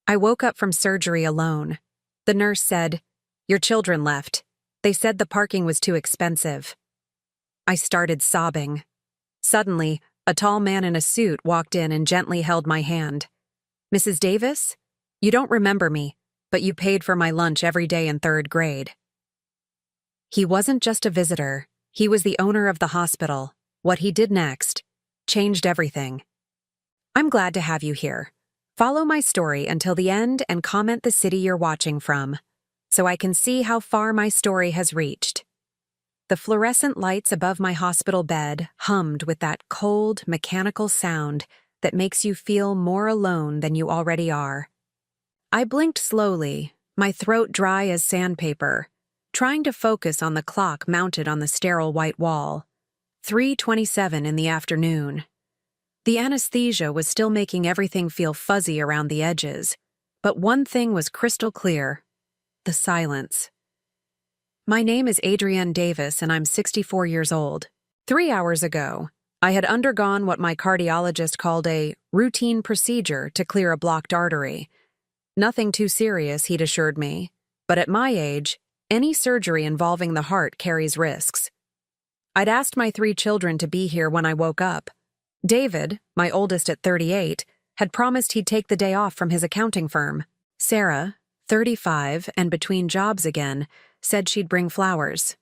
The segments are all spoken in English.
I woke up from surgery alone. The nurse said, "Your children left. They said the parking was too expensive." I started sobbing. Suddenly, a tall man in a suit walked in and gently held my hand. "Mrs. Davis? You don't remember me, but you paid for my lunch every day in third grade." He wasn't just a visitor. He was the owner of the hospital. What he did next changed everything. I'm glad to have you here. Follow my story until the end and comment the city you're watching from, so I can see how far my story has reached. The fluorescent lights above my hospital bed hummed with that cold, mechanical sound that makes you feel more alone than you already are. I blinked slowly, my throat dry as sandpaper, trying to focus on the clock mounted on the sterile white wall. 3:27 in the afternoon. The anesthesia was still making everything feel fuzzy around the edges, but one thing was crystal clear: the silence. My name is Adrienne Davis, and I'm 64 years old. 3 hours ago, I had undergone what my cardiologist called a routine procedure to clear a blocked artery. Nothing too serious, he'd assured me, but at my age, any surgery involving the heart carries risks. I'd asked my 3 children to be here when I woke up. David, my oldest at 38, had promised he'd take the day off from his accounting firm. Sarah, 35 and between jobs again, said she'd bring flowers.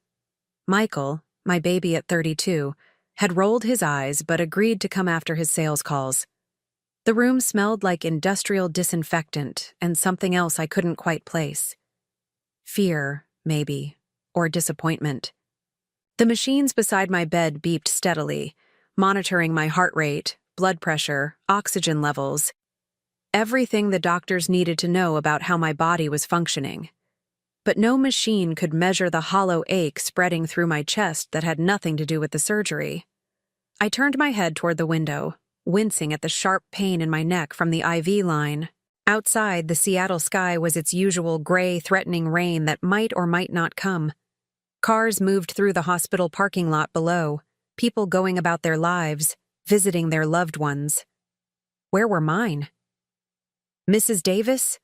Michael, my baby at 32, had rolled his eyes but agreed to come after his sales calls. The room smelled like industrial disinfectant and something else I couldn't quite place. Fear, maybe, or disappointment. The machines beside my bed beeped steadily, monitoring my heart rate, blood pressure, oxygen levels, everything the doctors needed to know about how my body was functioning. But no machine could measure the hollow ache spreading through my chest that had nothing to do with the surgery. I turned my head toward the window, wincing at the sharp pain in my neck from the IV line. Outside, the Seattle sky was its usual gray, threatening rain that might or might not come. Cars moved through the hospital parking lot below, people going about their lives, visiting their loved ones. Where were mine? "Mrs. Davis?"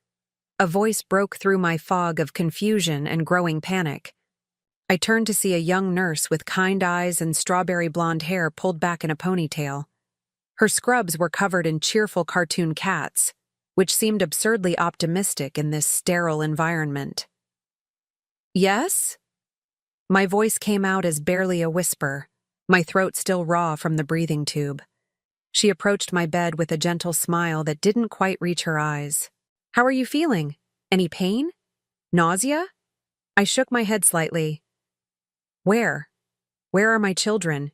A voice broke through my fog of confusion and growing panic. I turned to see a young nurse with kind eyes and strawberry blonde hair pulled back in a ponytail. Her scrubs were covered in cheerful cartoon cats, which seemed absurdly optimistic in this sterile environment. "Yes?" My voice came out as barely a whisper, my throat still raw from the breathing tube. She approached my bed with a gentle smile that didn't quite reach her eyes. "How are you feeling? Any pain? Nausea?" I shook my head slightly. Where are my children?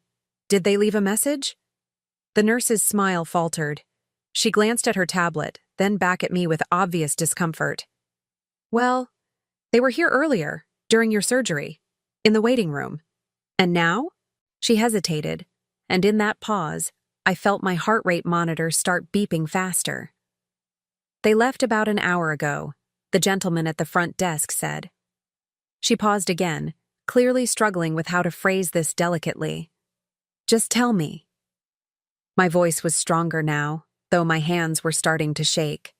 Did they leave a message?" The nurse's smile faltered. She glanced at her tablet, then back at me with obvious discomfort. "Well, they were here earlier, during your surgery, in the waiting room. And now?" She hesitated, and in that pause, I felt my heart rate monitor start beeping faster. "They left about an hour ago," the gentleman at the front desk said. She paused again, clearly struggling with how to phrase this delicately. "Just tell me." My voice was stronger now, though my hands were starting to shake.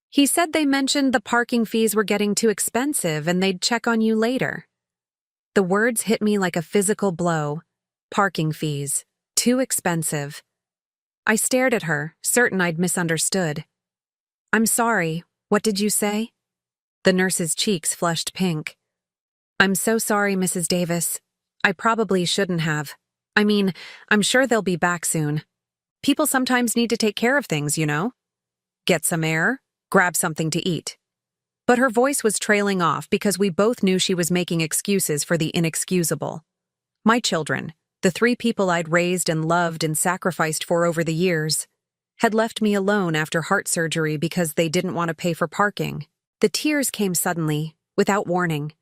"He said they mentioned the parking fees were getting too expensive and they'd check on you later." The words hit me like a physical blow. Parking fees. Too expensive. I stared at her, certain I'd misunderstood. "I'm sorry, what did you say?" The nurse's cheeks flushed pink. "I'm so sorry, Mrs. Davis. I probably shouldn't have. I mean, I'm sure they'll be back soon. People sometimes need to take care of things, you know? Get some air, grab something to eat." But her voice was trailing off because we both knew she was making excuses for the inexcusable. My children, the 3 people I'd raised and loved and sacrificed for over the years, had left me alone after heart surgery because they didn't want to pay for parking. The tears came suddenly, without warning.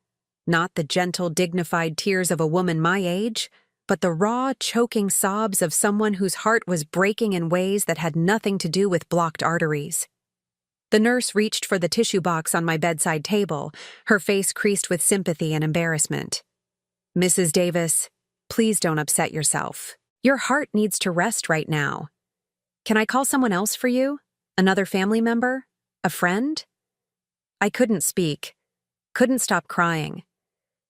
Not the gentle, dignified tears of a woman my age, but the raw, choking sobs of someone whose heart was breaking in ways that had nothing to do with blocked arteries. The nurse reached for the tissue box on my bedside table, her face creased with sympathy and embarrassment. "Mrs. Davis, please don't upset yourself. Your heart needs to rest right now. Can I call someone else for you? Another family member? A friend? I couldn't speak, couldn't stop crying,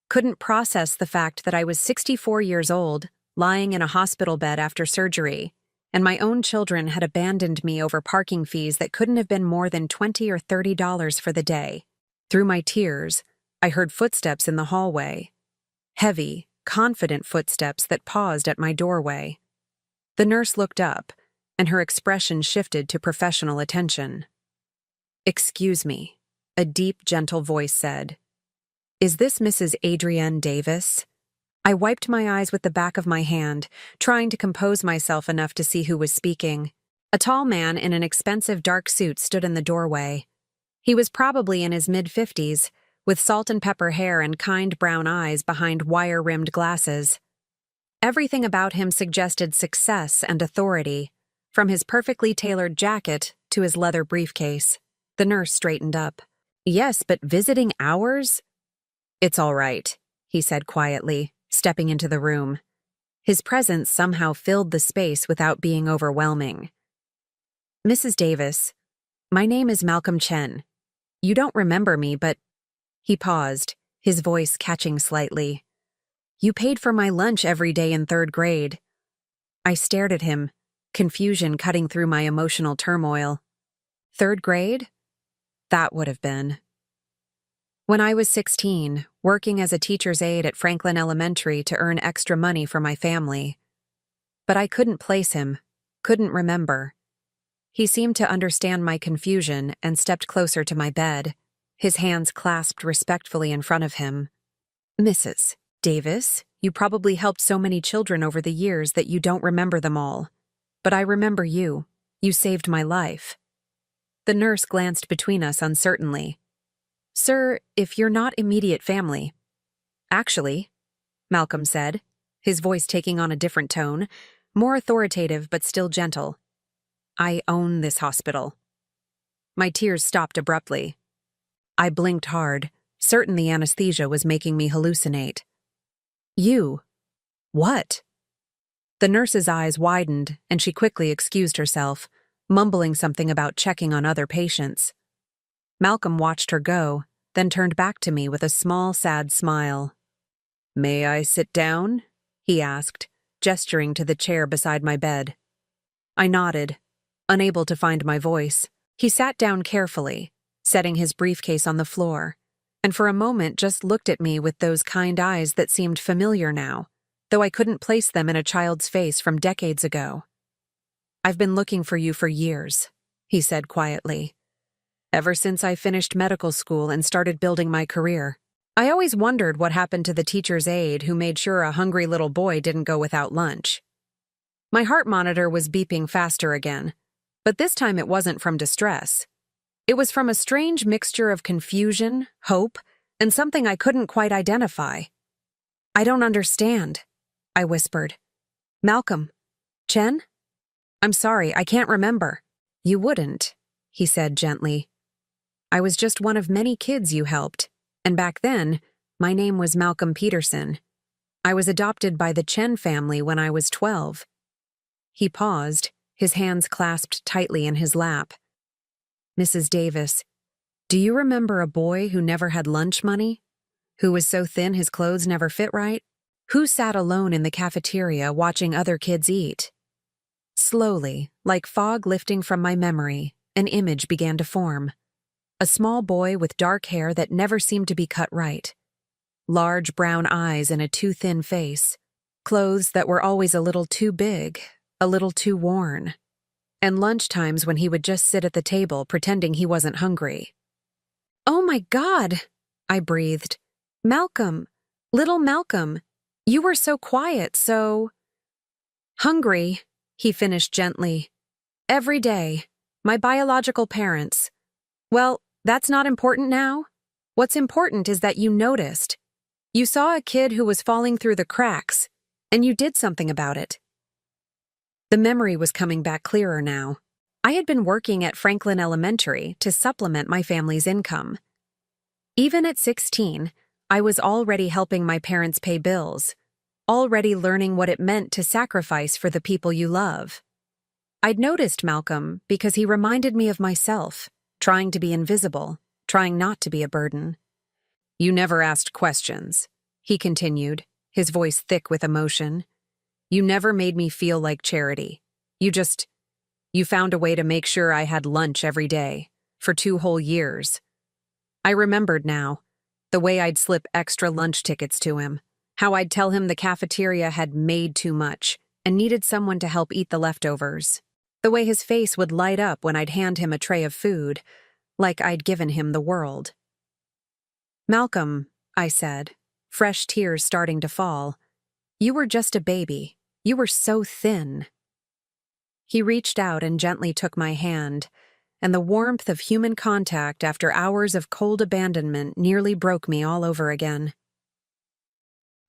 couldn't process the fact that I was 64 years old, lying in a hospital bed after surgery, and my own children had abandoned me over parking fees that couldn't have been more than $20 or $30 for the day. Through my tears, I heard footsteps in the hallway. Heavy, confident footsteps that paused at my doorway. The nurse looked up, and her expression shifted to professional attention. "Excuse me," a deep, gentle voice said. "Is this Mrs. Adrienne Davis?" I wiped my eyes with the back of my hand, trying to compose myself enough to see who was speaking. A tall man in an expensive dark suit stood in the doorway. He was probably in his mid-50s, with salt and pepper hair and kind brown eyes behind wire-rimmed glasses. Everything about him suggested success and authority, from his perfectly tailored jacket to his leather briefcase. The nurse straightened up. "Yes, but visiting hours?" "It's all right," he said quietly, stepping into the room. His presence somehow filled the space without being overwhelming. "Mrs. Davis, my name is Malcolm Chen. You don't remember me, but—" He paused, his voice catching slightly. "You paid for my lunch every day in 3rd grade." I stared at him, confusion cutting through my emotional turmoil. 3rd grade? That would have been. When I was 16, working as a teacher's aide at Franklin Elementary to earn extra money for my family. But I couldn't place him, couldn't remember. He seemed to understand my confusion and stepped closer to my bed, his hands clasped respectfully in front of him. "Mrs. Davis, you probably helped so many children over the years that you don't remember them all. But I remember you. You saved my life." The nurse glanced between us uncertainly. "Sir, if you're not immediate family—" "Actually," Malcolm said, his voice taking on a different tone, more authoritative but still gentle, "I own this hospital." My tears stopped abruptly. I blinked hard, certain the anesthesia was making me hallucinate. "You? What?" The nurse's eyes widened, and she quickly excused herself, mumbling something about checking on other patients. Malcolm watched her go, then turned back to me with a small, sad smile. "May I sit down?" he asked, gesturing to the chair beside my bed. I nodded, unable to find my voice. He sat down carefully, setting his briefcase on the floor, and for a moment just looked at me with those kind eyes that seemed familiar now, though I couldn't place them in a child's face from decades ago. "I've been looking for you for years," he said quietly. "Ever since I finished medical school and started building my career. I always wondered what happened to the teacher's aide who made sure a hungry little boy didn't go without lunch." My heart monitor was beeping faster again, but this time it wasn't from distress. It was from a strange mixture of confusion, hope, and something I couldn't quite identify. "I don't understand," I whispered. "Malcolm? Chen? I'm sorry, I can't remember." "You wouldn't," he said gently. "I was just one of many kids you helped, and back then, my name was Malcolm Peterson. I was adopted by the Chen family when I was 12. He paused, his hands clasped tightly in his lap. "Mrs. Davis, do you remember a boy who never had lunch money? Who was so thin his clothes never fit right? Who sat alone in the cafeteria watching other kids eat?" Slowly, like fog lifting from my memory, an image began to form. A small boy with dark hair that never seemed to be cut right. Large brown eyes and a too thin face. Clothes that were always a little too big, a little too worn. And lunchtimes when he would just sit at the table pretending he wasn't hungry. "Oh my God," I breathed. "Malcolm, little Malcolm, you were so quiet, so—" "Hungry," he finished gently. "Every day. My biological parents. Well, that's not important now. What's important is that you noticed. You saw a kid who was falling through the cracks, and you did something about it." The memory was coming back clearer now. I had been working at Franklin Elementary to supplement my family's income. Even at 16, I was already helping my parents pay bills, already learning what it meant to sacrifice for the people you love. I'd noticed Malcolm because he reminded me of myself, trying to be invisible, trying not to be a burden. You never asked questions, he continued, his voice thick with emotion. You never made me feel like charity. You found a way to make sure I had lunch every day, for 2 whole years. I remembered now, the way I'd slip extra lunch tickets to him, how I'd tell him the cafeteria had made too much and needed someone to help eat the leftovers. The way his face would light up when I'd hand him a tray of food, like I'd given him the world. Malcolm, I said, fresh tears starting to fall. You were just a baby. You were so thin. He reached out and gently took my hand, and the warmth of human contact after hours of cold abandonment nearly broke me all over again.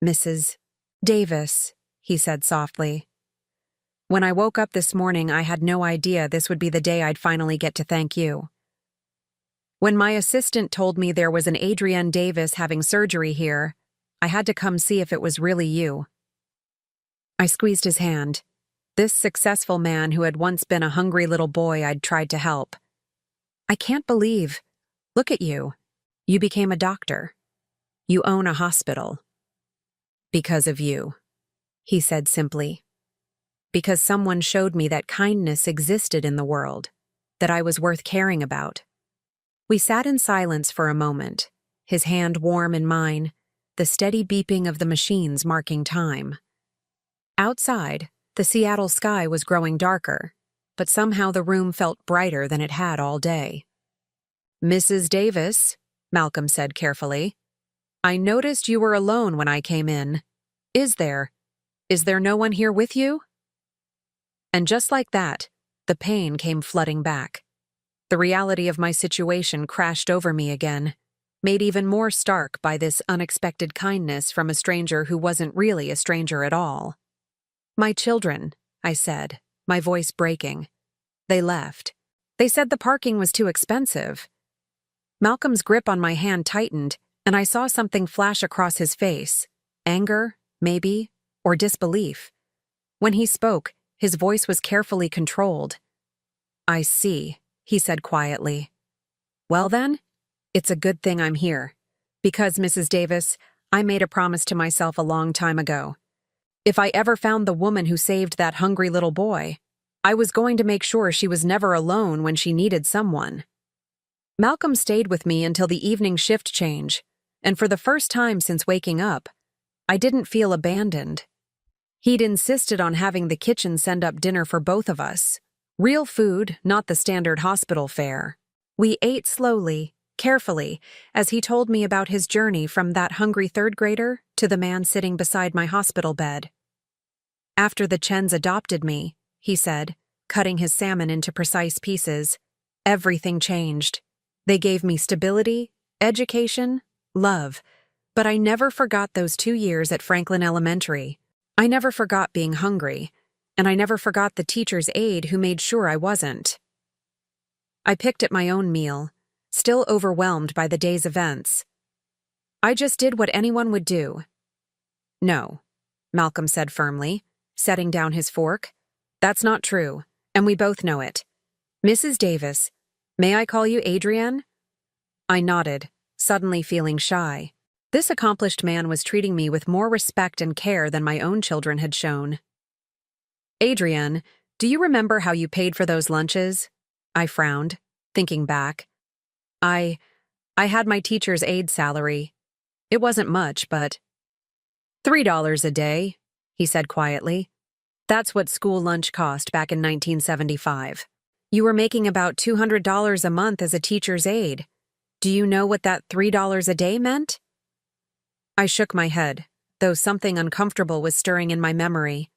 Mrs. Davis, he said softly. When I woke up this morning, I had no idea this would be the day I'd finally get to thank you. When my assistant told me there was an Adrienne Davis having surgery here, I had to come see if it was really you. I squeezed his hand. This successful man who had once been a hungry little boy I'd tried to help. I can't believe. Look at you. You became a doctor. You own a hospital. Because of you, he said simply. Because someone showed me that kindness existed in the world, that I was worth caring about. We sat in silence for a moment, his hand warm in mine, the steady beeping of the machines marking time. Outside, the Seattle sky was growing darker, but somehow the room felt brighter than it had all day. Mrs. Davis, Malcolm said carefully, I noticed you were alone when I came in. Is there no one here with you? And just like that, the pain came flooding back. The reality of my situation crashed over me again, made even more stark by this unexpected kindness from a stranger who wasn't really a stranger at all. My children, I said, my voice breaking. They left. They said the parking was too expensive. Malcolm's grip on my hand tightened, and I saw something flash across his face. Anger, maybe, or disbelief. When he spoke, his voice was carefully controlled. I see, he said quietly. Well then, it's a good thing I'm here. Because, Mrs. Davis, I made a promise to myself a long time ago. If I ever found the woman who saved that hungry little boy, I was going to make sure she was never alone when she needed someone. Malcolm stayed with me until the evening shift change, and for the first time since waking up, I didn't feel abandoned. He'd insisted on having the kitchen send up dinner for both of us. Real food, not the standard hospital fare. We ate slowly, carefully, as he told me about his journey from that hungry third grader to the man sitting beside my hospital bed. After the Chens adopted me, he said, cutting his salmon into precise pieces, everything changed. They gave me stability, education, love, but I never forgot those 2 years at Franklin Elementary. I never forgot being hungry, and I never forgot the teacher's aide who made sure I wasn't. I picked at my own meal, still overwhelmed by the day's events. I just did what anyone would do. No, Malcolm said firmly, setting down his fork. That's not true, and we both know it. Mrs. Davis, may I call you Adrienne? I nodded, suddenly feeling shy. This accomplished man was treating me with more respect and care than my own children had shown. Adrienne, do you remember how you paid for those lunches? I frowned, thinking back. I had my teacher's aide salary. It wasn't much, but $3 a day, he said quietly. That's what school lunch cost back in 1975. You were making about $200 a month as a teacher's aide. Do you know what that $3 a day meant? I shook my head, though something uncomfortable was stirring in my memory.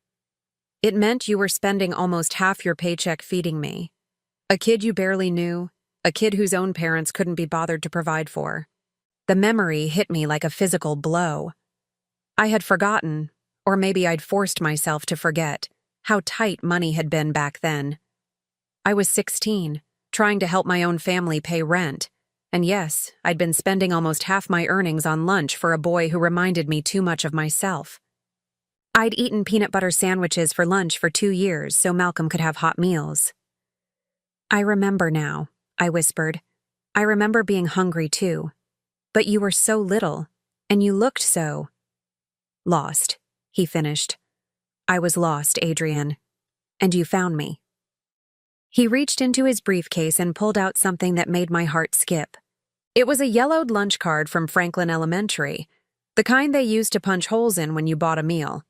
It meant you were spending almost half your paycheck feeding me. A kid you barely knew, a kid whose own parents couldn't be bothered to provide for. The memory hit me like a physical blow. I had forgotten, or maybe I'd forced myself to forget, how tight money had been back then. I was 16, trying to help my own family pay rent. And yes, I'd been spending almost half my earnings on lunch for a boy who reminded me too much of myself. I'd eaten peanut butter sandwiches for lunch for 2 years so Malcolm could have hot meals. I remember now, I whispered, I remember being hungry too. But you were so little, and you looked so lost, he finished. I was lost, Adrian. And you found me. He reached into his briefcase and pulled out something that made my heart skip. It was a yellowed lunch card from Franklin Elementary, the kind they used to punch holes in when you bought a meal.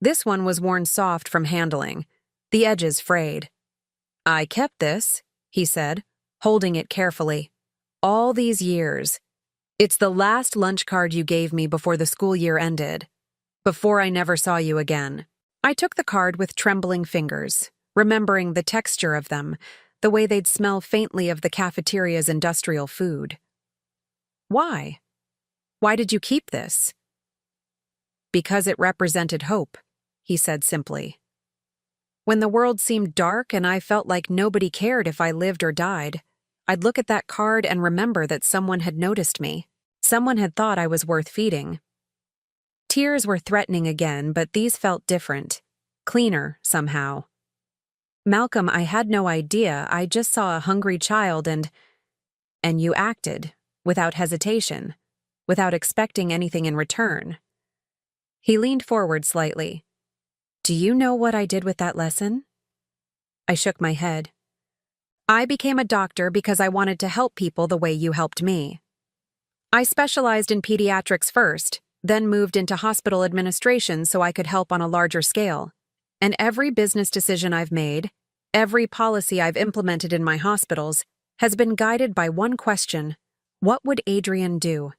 This one was worn soft from handling, the edges frayed. I kept this, he said, holding it carefully. All these years. It's the last lunch card you gave me before the school year ended, before I never saw you again. I took the card with trembling fingers, remembering the texture of them, the way they'd smell faintly of the cafeteria's industrial food. Why? Why did you keep this? Because it represented hope, he said simply. When the world seemed dark and I felt like nobody cared if I lived or died, I'd look at that card and remember that someone had noticed me. Someone had thought I was worth feeding. Tears were threatening again, but these felt different, cleaner somehow. Malcolm, I had no idea. I just saw a hungry child and you acted, without hesitation, without expecting anything in return. He leaned forward slightly. Do you know what I did with that lesson? I shook my head. I became a doctor because I wanted to help people the way you helped me. I specialized in pediatrics first, then moved into hospital administration so I could help on a larger scale. And every business decision I've made, every policy I've implemented in my hospitals, has been guided by one question: what would Adrian do?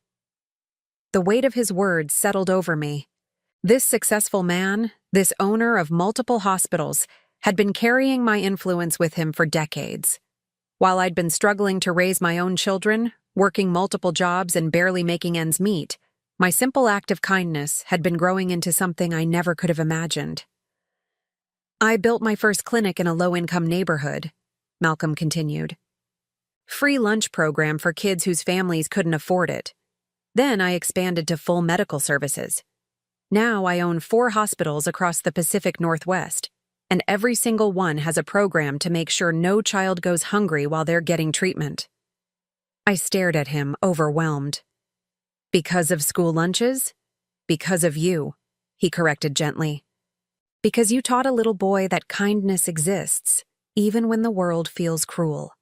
The weight of his words settled over me. This successful man, this owner of multiple hospitals, had been carrying my influence with him for decades. While I'd been struggling to raise my own children, working multiple jobs and barely making ends meet, my simple act of kindness had been growing into something I never could have imagined. I built my first clinic in a low-income neighborhood, Malcolm continued. Free lunch program for kids whose families couldn't afford it. Then I expanded to full medical services. Now I own 4 hospitals across the Pacific Northwest, and every single one has a program to make sure no child goes hungry while they're getting treatment. I stared at him, overwhelmed. Because of school lunches? Because of you, he corrected gently. Because you taught a little boy that kindness exists, even when the world feels cruel.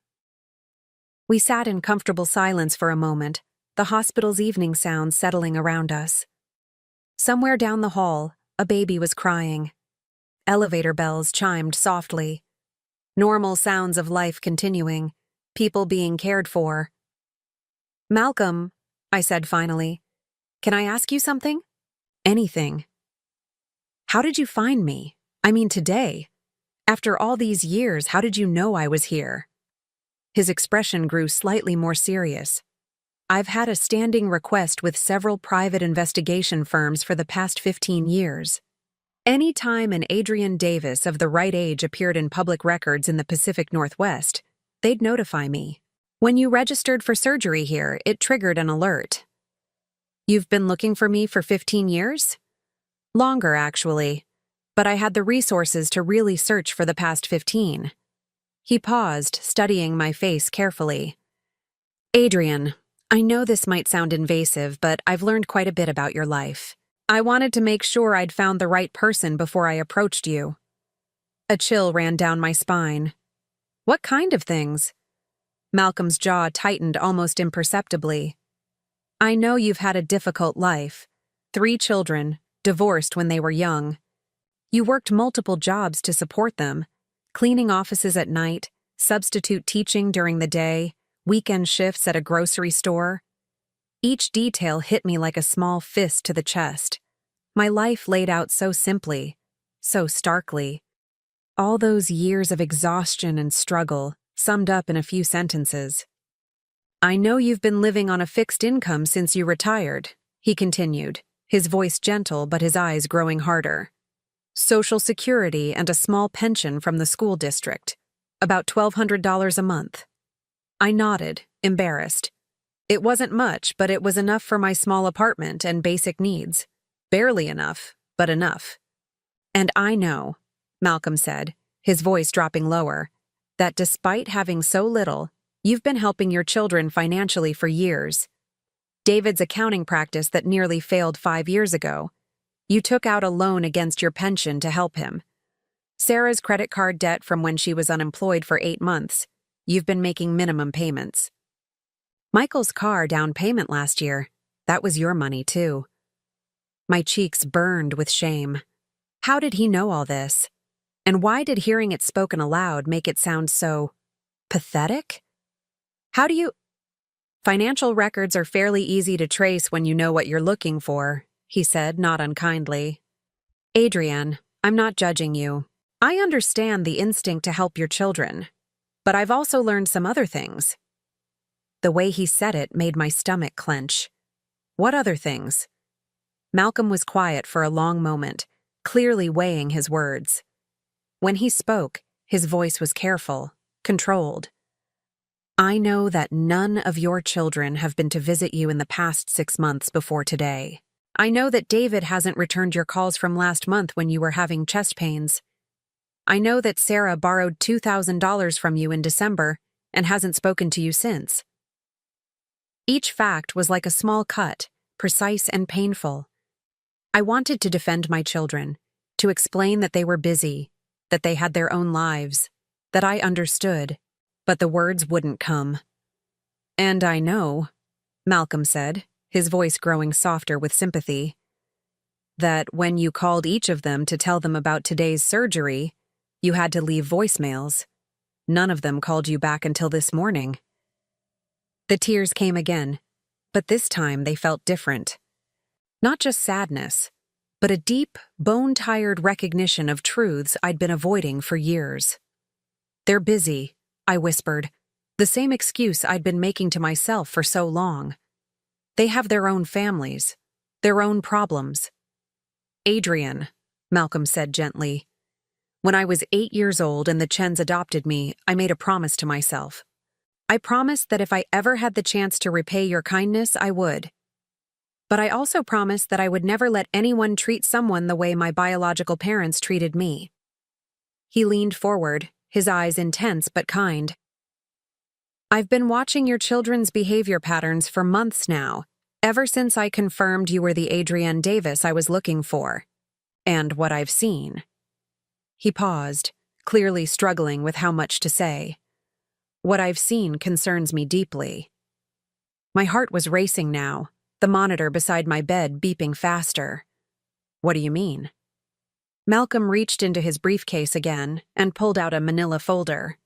We sat in comfortable silence for a moment, the hospital's evening sounds settling around us. Somewhere down the hall, a baby was crying. Elevator bells chimed softly. Normal sounds of life continuing, people being cared for. Malcolm, I said finally, can I ask you something? Anything. How did you find me? I mean, today. After all these years, how did you know I was here? His expression grew slightly more serious. I've had a standing request with several private investigation firms for the past 15 years. Any time an Adrian Davis of the right age appeared in public records in the Pacific Northwest, they'd notify me. When you registered for surgery here, it triggered an alert. You've been looking for me for 15 years? Longer, actually, but I had the resources to really search for the past 15. He paused, studying my face carefully. Adrian, I know this might sound invasive, but I've learned quite a bit about your life. I wanted to make sure I'd found the right person before I approached you. A chill ran down my spine. What kind of things? Malcolm's jaw tightened almost imperceptibly. I know you've had a difficult life. 3 children, divorced when they were young. You worked multiple jobs to support them, cleaning offices at night, substitute teaching during the day, weekend shifts at a grocery store. Each detail hit me like a small fist to the chest. My life laid out so simply, so starkly. All those years of exhaustion and struggle summed up in a few sentences. I know you've been living on a fixed income since you retired, he continued, his voice gentle but his eyes growing harder. Social Security and a small pension from the school district, about $1,200 a month. I nodded, embarrassed. It wasn't much, but it was enough for my small apartment and basic needs. Barely enough, but enough. And I know, Malcolm said, his voice dropping lower, that despite having so little, You've been helping your children financially for years. David's accounting practice that nearly failed 5 years ago. You took out a loan against your pension to help him. Sarah's credit card debt from when she was unemployed for 8 months. You've been making minimum payments. Michael's car down payment last year. That was your money, too. My cheeks burned with shame. How did he know all this? And why did hearing it spoken aloud make it sound so pathetic? How do you... Financial records are fairly easy to trace when you know what you're looking for, he said, not unkindly. Adrienne, I'm not judging you. I understand the instinct to help your children, but I've also learned some other things. The way he said it made my stomach clench. What other things? Malcolm was quiet for a long moment, clearly weighing his words. When he spoke, his voice was careful, controlled. I know that none of your children have been to visit you in the past 6 months before today. I know that David hasn't returned your calls from last month when you were having chest pains. I know that Sarah borrowed $2,000 from you in December and hasn't spoken to you since. Each fact was like a small cut, precise and painful. I wanted to defend my children, to explain that they were busy, that they had their own lives, that I understood, but the words wouldn't come. And I know, Malcolm said, his voice growing softer with sympathy, that when you called each of them to tell them about today's surgery, you had to leave voicemails. None of them called you back until this morning. The tears came again, but this time they felt different. Not just sadness, but a deep, bone-tired recognition of truths I'd been avoiding for years. They're busy, I whispered, the same excuse I'd been making to myself for so long. They have their own families, their own problems. Adrienne, Malcolm said gently. When I was 8 years old and the Chens adopted me, I made a promise to myself. I promised that if I ever had the chance to repay your kindness, I would. But I also promised that I would never let anyone treat someone the way my biological parents treated me. He leaned forward, his eyes intense but kind. I've been watching your children's behavior patterns for months now, ever since I confirmed you were the Adrienne Davis I was looking for. And what I've seen. He paused, clearly struggling with how much to say. What I've seen concerns me deeply. My heart was racing now, the monitor beside my bed beeping faster. What do you mean? Malcolm reached into his briefcase again and pulled out a manila folder.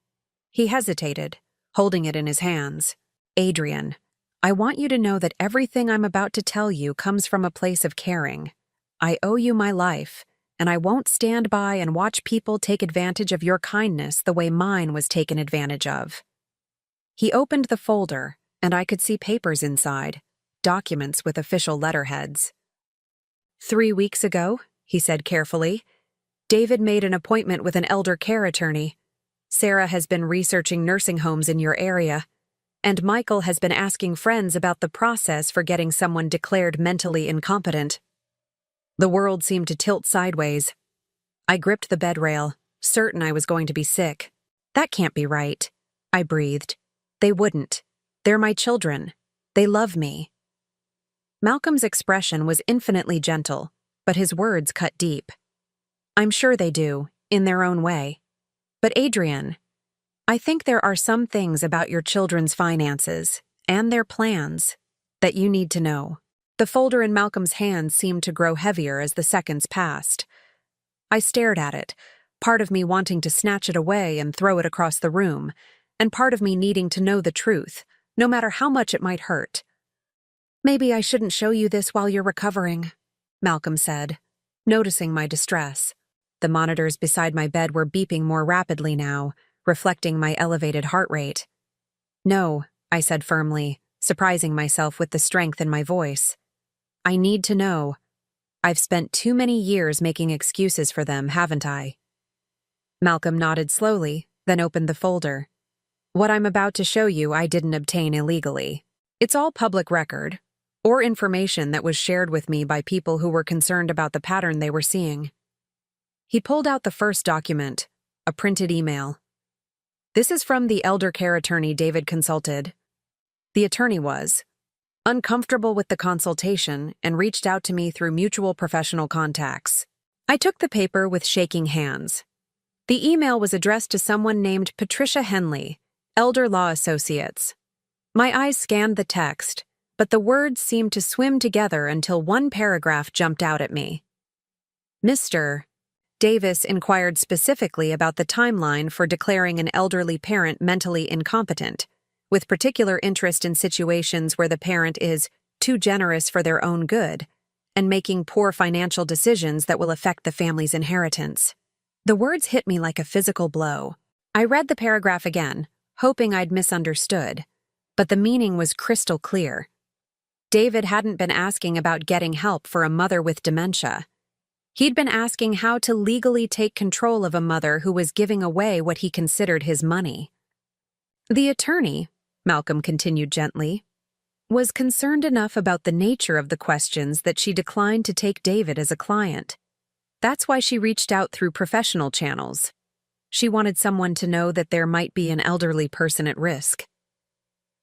He hesitated, holding it in his hands. Adrienne, I want you to know that everything I'm about to tell you comes from a place of caring. I owe you my life, and I won't stand by and watch people take advantage of your kindness the way mine was taken advantage of. He opened the folder, and I could see papers inside, documents with official letterheads. 3 weeks ago, he said carefully, David made an appointment with an elder care attorney. Sarah has been researching nursing homes in your area, and Michael has been asking friends about the process for getting someone declared mentally incompetent. The world seemed to tilt sideways. I gripped the bed rail, certain I was going to be sick. That can't be right, I breathed. They wouldn't. They're my children. They love me. Malcolm's expression was infinitely gentle, but his words cut deep. I'm sure they do, in their own way. But Adrienne, I think there are some things about your children's finances and their plans that you need to know. The folder in Malcolm's hand seemed to grow heavier as the seconds passed. I stared at it, part of me wanting to snatch it away and throw it across the room, and part of me needing to know the truth, no matter how much it might hurt. Maybe I shouldn't show you this while you're recovering, Malcolm said, noticing my distress. The monitors beside my bed were beeping more rapidly now, reflecting my elevated heart rate. No, I said firmly, surprising myself with the strength in my voice. I need to know. I've spent too many years making excuses for them, haven't I? Malcolm nodded slowly, then opened the folder. What I'm about to show you I didn't obtain illegally. It's all public record, or information that was shared with me by people who were concerned about the pattern they were seeing. He pulled out the first document, a printed email. This is from the elder care attorney David consulted. The attorney was uncomfortable with the consultation and reached out to me through mutual professional contacts. I took the paper with shaking hands. The email was addressed to someone named Patricia Henley, Elder Law Associates. My eyes scanned the text, but the words seemed to swim together until one paragraph jumped out at me. Mr. Davis inquired specifically about the timeline for declaring an elderly parent mentally incompetent, with particular interest in situations where the parent is too generous for their own good and making poor financial decisions that will affect the family's inheritance. The words hit me like a physical blow. I read the paragraph again, hoping I'd misunderstood, but the meaning was crystal clear. David hadn't been asking about getting help for a mother with dementia. He'd been asking how to legally take control of a mother who was giving away what he considered his money. The attorney, Malcolm continued gently, was concerned enough about the nature of the questions that she declined to take David as a client. That's why she reached out through professional channels. She wanted someone to know that there might be an elderly person at risk.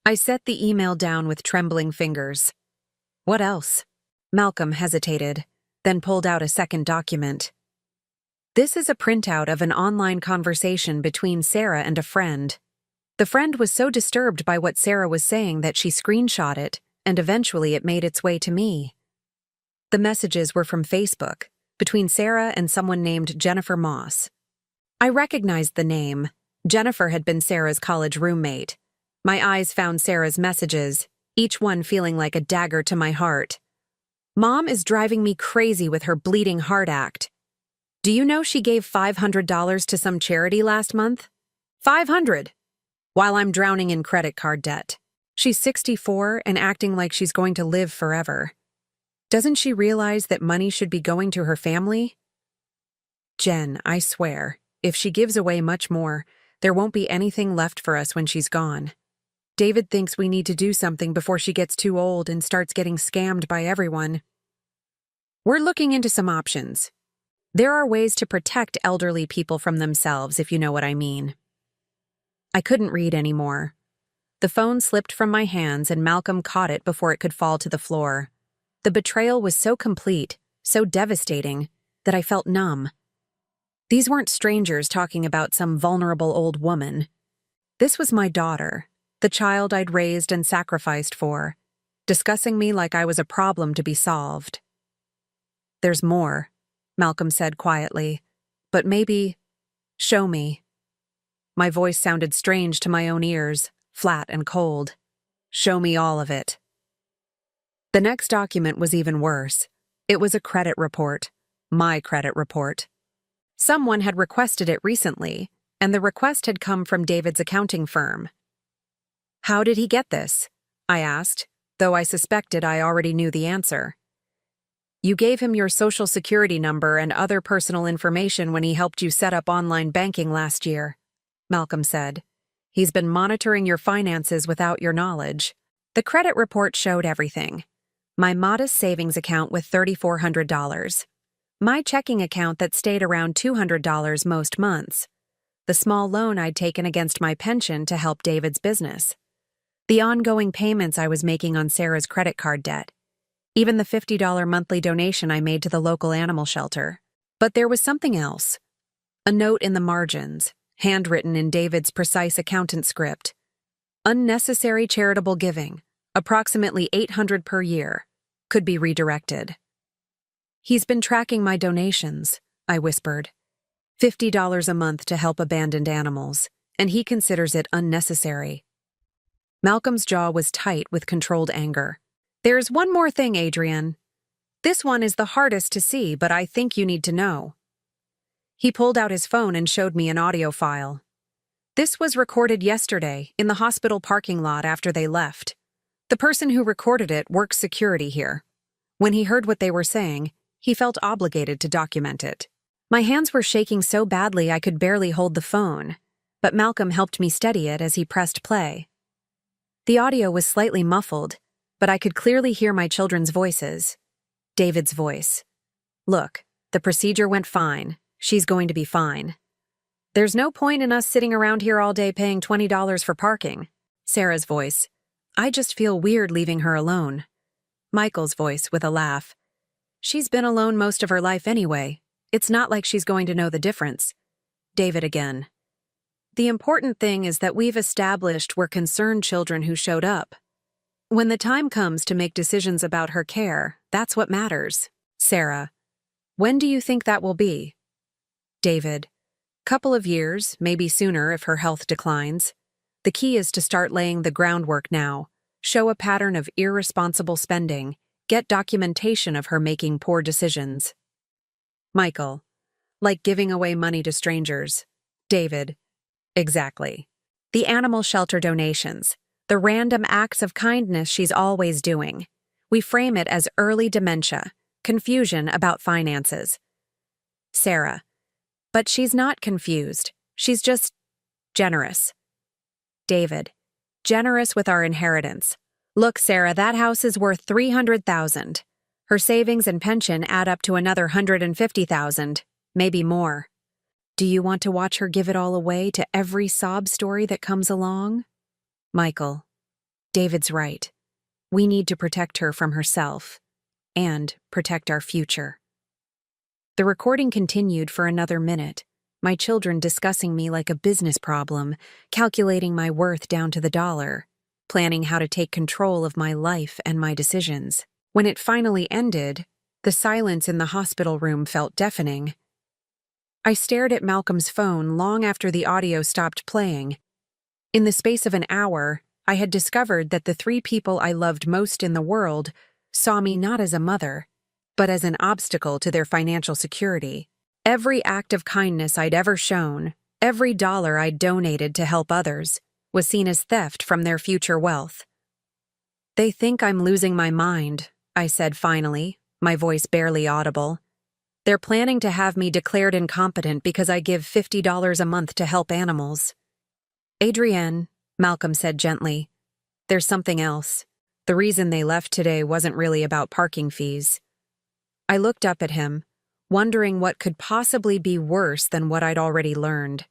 I set the email down with trembling fingers. What else? Malcolm hesitated, then pulled out a second document. This is a printout of an online conversation between Sarah and a friend. The friend was so disturbed by what Sarah was saying that she screenshot it, and eventually it made its way to me. The messages were from Facebook, between Sarah and someone named Jennifer Moss. I recognized the name. Jennifer had been Sarah's college roommate. My eyes found Sarah's messages, each one feeling like a dagger to my heart. Mom is driving me crazy with her bleeding heart act. Do you know she gave $500 to some charity last month? $500! While I'm drowning in credit card debt. She's 64 and acting like she's going to live forever. Doesn't she realize that money should be going to her family? Jen, I swear, if she gives away much more, there won't be anything left for us when she's gone. David thinks we need to do something before she gets too old and starts getting scammed by everyone. We're looking into some options. There are ways to protect elderly people from themselves, if you know what I mean. I couldn't read anymore. The phone slipped from my hands and Malcolm caught it before it could fall to the floor. The betrayal was so complete, so devastating, that I felt numb. These weren't strangers talking about some vulnerable old woman. This was my daughter, the child I'd raised and sacrificed for, discussing me like I was a problem to be solved. There's more, Malcolm said quietly, but maybe, show me. My voice sounded strange to my own ears, flat and cold. Show me all of it. The next document was even worse. It was a credit report, my credit report. Someone had requested it recently, and the request had come from David's accounting firm. How did he get this? I asked, though I suspected I already knew the answer. You gave him your social security number and other personal information when he helped you set up online banking last year, Malcolm said. He's been monitoring your finances without your knowledge. The credit report showed everything. My modest savings account with $3,400. My checking account that stayed around $200 most months. The small loan I'd taken against my pension to help David's business. The ongoing payments I was making on Sarah's credit card debt. Even the $50 monthly donation I made to the local animal shelter. But there was something else. A note in the margins, handwritten in David's precise accountant script. Unnecessary charitable giving, approximately $800 per year, could be redirected. He's been tracking my donations, I whispered. $50 a month to help abandoned animals, and he considers it unnecessary. Malcolm's jaw was tight with controlled anger. There's one more thing, Adrian. This one is the hardest to see, but I think you need to know. He pulled out his phone and showed me an audio file. This was recorded yesterday in the hospital parking lot after they left. The person who recorded it works security here. When he heard what they were saying, he felt obligated to document it. My hands were shaking so badly I could barely hold the phone, but Malcolm helped me steady it as he pressed play. The audio was slightly muffled, but I could clearly hear my children's voices. David's voice. Look, the procedure went fine. She's going to be fine. There's no point in us sitting around here all day paying $20 for parking. Sarah's voice. I just feel weird leaving her alone. Michael's voice with a laugh. She's been alone most of her life anyway. It's not like she's going to know the difference. David again. The important thing is that we've established we're concerned children who showed up. When the time comes to make decisions about her care, that's what matters. Sarah. When do you think that will be? David. Couple of years, maybe sooner if her health declines. The key is to start laying the groundwork now. Show a pattern of irresponsible spending. Get documentation of her making poor decisions. Michael. Like giving away money to strangers. David. Exactly. The animal shelter donations. The random acts of kindness she's always doing. We frame it as early dementia, confusion about finances. Sarah. But she's not confused. She's just generous. David. Generous with our inheritance. Look, Sarah, that house is worth $300,000. Her savings and pension add up to another $150,000, maybe more. Do you want to watch her give it all away to every sob story that comes along? Michael. David's right. We need to protect her from herself and protect our future. The recording continued for another minute, my children discussing me like a business problem, calculating my worth down to the dollar, planning how to take control of my life and my decisions. When it finally ended, the silence in the hospital room felt deafening. I stared at Malcolm's phone long after the audio stopped playing. In the space of an hour, I had discovered that the 3 people I loved most in the world saw me not as a mother, but as an obstacle to their financial security. Every act of kindness I'd ever shown, every dollar I'd donated to help others, was seen as theft from their future wealth. They think I'm losing my mind, I said finally, my voice barely audible. They're planning to have me declared incompetent because I give $50 a month to help animals. Adrienne, Malcolm said gently, there's something else. The reason they left today wasn't really about parking fees. I looked up at him, wondering what could possibly be worse than what I'd already learned.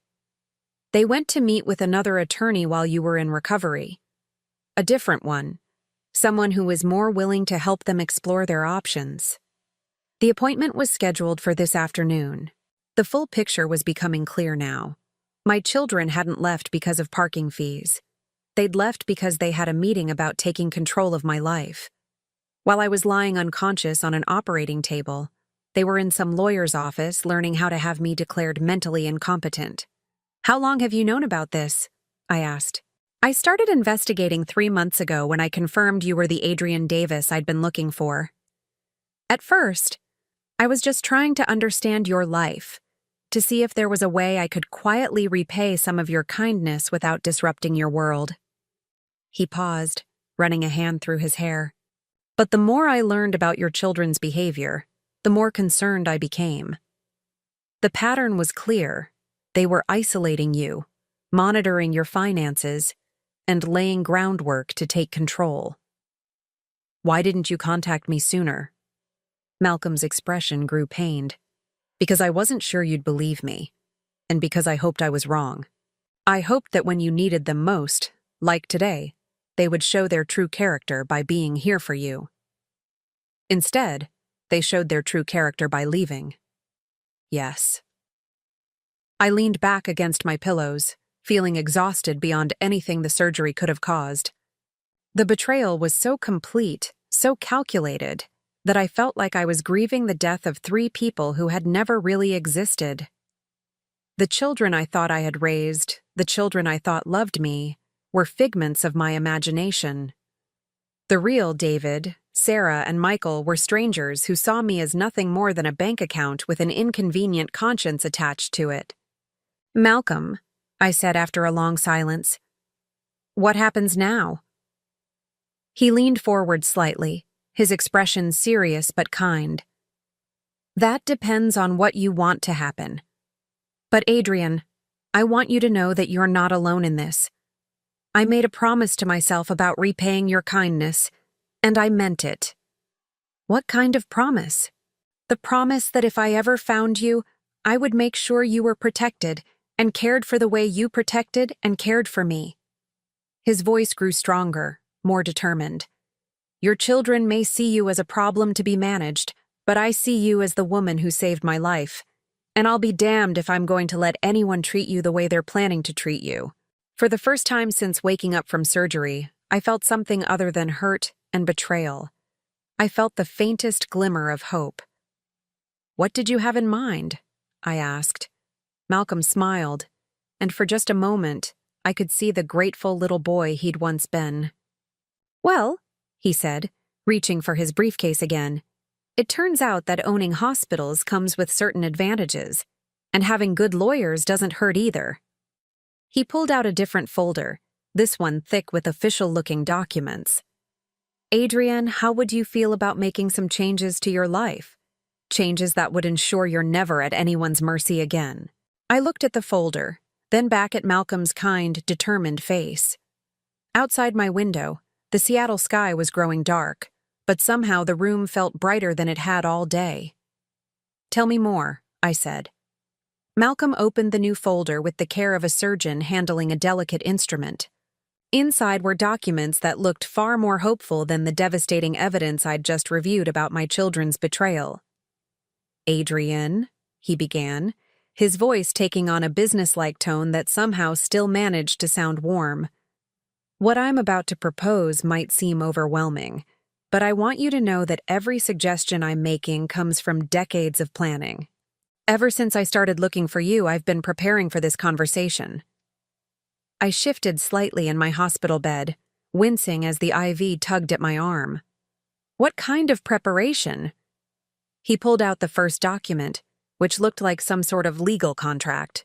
They went to meet with another attorney while you were in recovery. A different one. Someone who was more willing to help them explore their options. The appointment was scheduled for this afternoon. The full picture was becoming clear now. My children hadn't left because of parking fees. They'd left because they had a meeting about taking control of my life. While I was lying unconscious on an operating table, they were in some lawyer's office learning how to have me declared mentally incompetent. How long have you known about this? I asked. I started investigating 3 months ago when I confirmed you were the Adrienne Davis I'd been looking for. At first, I was just trying to understand your life, to see if there was a way I could quietly repay some of your kindness without disrupting your world. He paused, running a hand through his hair. But the more I learned about your children's behavior, the more concerned I became. The pattern was clear. They were isolating you, monitoring your finances, and laying groundwork to take control. Why didn't you contact me sooner? Malcolm's expression grew pained. Because I wasn't sure you'd believe me, and because I hoped I was wrong. I hoped that when you needed them most, like today, they would show their true character by being here for you. Instead, they showed their true character by leaving. Yes. I leaned back against my pillows, feeling exhausted beyond anything the surgery could have caused. The betrayal was so complete, so calculated, that I felt like I was grieving the death of 3 people who had never really existed. The children I thought I had raised, the children I thought loved me, were figments of my imagination. The real David, Sarah, and Michael were strangers who saw me as nothing more than a bank account with an inconvenient conscience attached to it. Malcolm, I said after a long silence, what happens now? He leaned forward slightly, his expression serious but kind. That depends on what you want to happen. But Adrienne, I want you to know that you're not alone in this. I made a promise to myself about repaying your kindness, and I meant it. What kind of promise? The promise that if I ever found you, I would make sure you were protected and cared for the way you protected and cared for me." His voice grew stronger, more determined. "Your children may see you as a problem to be managed, but I see you as the woman who saved my life. And I'll be damned if I'm going to let anyone treat you the way they're planning to treat you." For the first time since waking up from surgery, I felt something other than hurt and betrayal. I felt the faintest glimmer of hope. "What did you have in mind?" I asked. Malcolm smiled, and for just a moment, I could see the grateful little boy he'd once been. "Well," he said, reaching for his briefcase again, "it turns out that owning hospitals comes with certain advantages, and having good lawyers doesn't hurt either." He pulled out a different folder, this one thick with official-looking documents. "Adrienne, how would you feel about making some changes to your life? Changes that would ensure you're never at anyone's mercy again." I looked at the folder, then back at Malcolm's kind, determined face. Outside my window, the Seattle sky was growing dark, but somehow the room felt brighter than it had all day. "Tell me more," I said. Malcolm opened the new folder with the care of a surgeon handling a delicate instrument. Inside were documents that looked far more hopeful than the devastating evidence I'd just reviewed about my children's betrayal. "Adrienne," he began, his voice taking on a businesslike tone that somehow still managed to sound warm. "What I'm about to propose might seem overwhelming, but I want you to know that every suggestion I'm making comes from decades of planning. Ever since I started looking for you, I've been preparing for this conversation." I shifted slightly in my hospital bed, wincing as the IV tugged at my arm. "What kind of preparation?" He pulled out the first document, which looked like some sort of legal contract.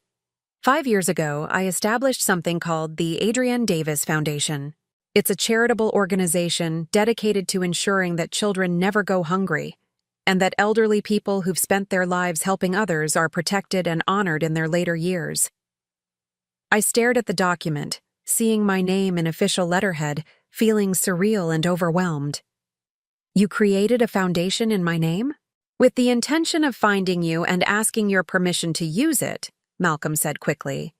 5 years ago, I established something called the Adrienne Davis Foundation. It's a charitable organization dedicated to ensuring that children never go hungry, and that elderly people who've spent their lives helping others are protected and honored in their later years. I stared at the document, seeing my name in official letterhead, feeling surreal and overwhelmed. "You created a foundation in my name?" "With the intention of finding you and asking your permission to use it," Malcolm said quickly.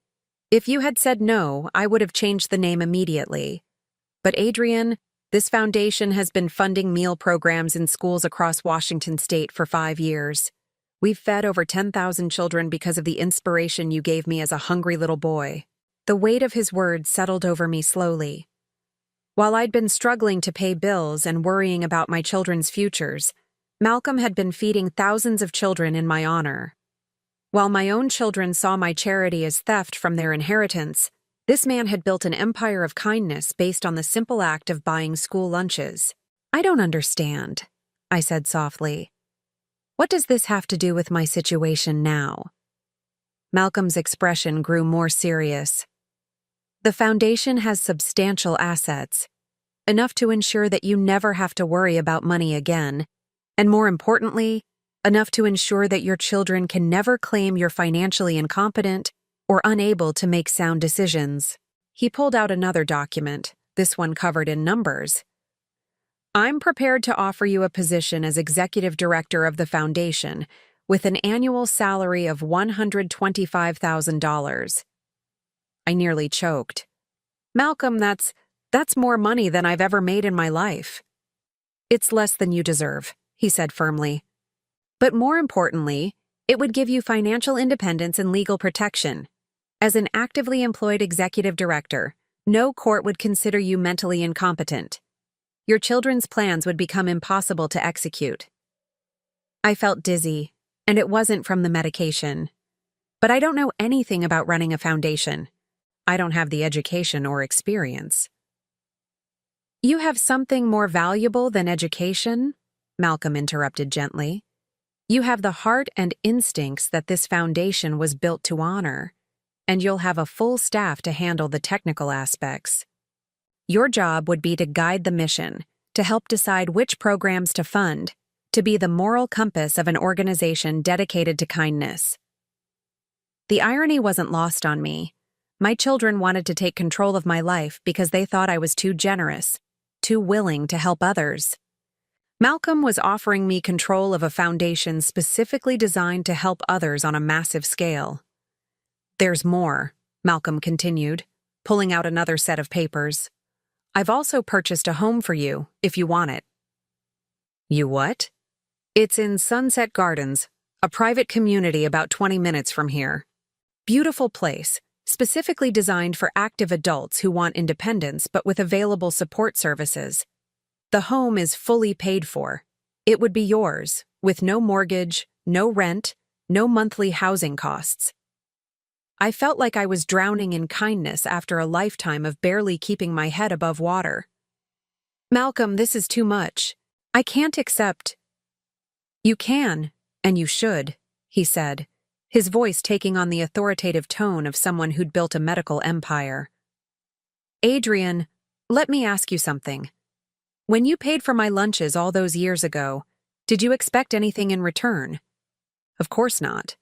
"If you had said no, I would have changed the name immediately. But Adrienne, this foundation has been funding meal programs in schools across Washington state for 5 years. We've fed over 10,000 children because of the inspiration you gave me as a hungry little boy." The weight of his words settled over me slowly. While I'd been struggling to pay bills and worrying about my children's futures, Malcolm had been feeding thousands of children in my honor. While my own children saw my charity as theft from their inheritance, this man had built an empire of kindness based on the simple act of buying school lunches. "I don't understand," I said softly. "What does this have to do with my situation now?" Malcolm's expression grew more serious. "The foundation has substantial assets, enough to ensure that you never have to worry about money again, and more importantly, enough to ensure that your children can never claim you're financially incompetent or unable to make sound decisions." He pulled out another document, this one covered in numbers. "I'm prepared to offer you a position as executive director of the foundation with an annual salary of $125,000. I nearly choked. "Malcolm, that's more money than I've ever made in my life." "It's less than you deserve," he said firmly. "But more importantly, it would give you financial independence and legal protection. As an actively employed executive director, no court would consider you mentally incompetent. Your children's plans would become impossible to execute." I felt dizzy, and it wasn't from the medication. But I don't know anything about running a foundation. I don't have the education or experience. "You have something more valuable than education," Malcolm interrupted gently. "You have the heart and instincts that this foundation was built to honor, and you'll have a full staff to handle the technical aspects. Your job would be to guide the mission, to help decide which programs to fund, to be the moral compass of an organization dedicated to kindness." The irony wasn't lost on me. My children wanted to take control of my life because they thought I was too generous, too willing to help others. Malcolm was offering me control of a foundation specifically designed to help others on a massive scale. There's more, Malcolm continued, pulling out another set of papers. I've also purchased a home for you, if you want it. You what? It's in Sunset Gardens, a private community about 20 minutes from here. Beautiful place, specifically designed for active adults who want independence but with available support services. The home is fully paid for. It would be yours, with no mortgage, no rent, no monthly housing costs. I felt like I was drowning in kindness after a lifetime of barely keeping my head above water. Malcolm, this is too much. I can't accept. You can, and you should, he said, his voice taking on the authoritative tone of someone who'd built a medical empire. Adrian, let me ask you something. When you paid for my lunches all those years ago, did you expect anything in return? Of course not.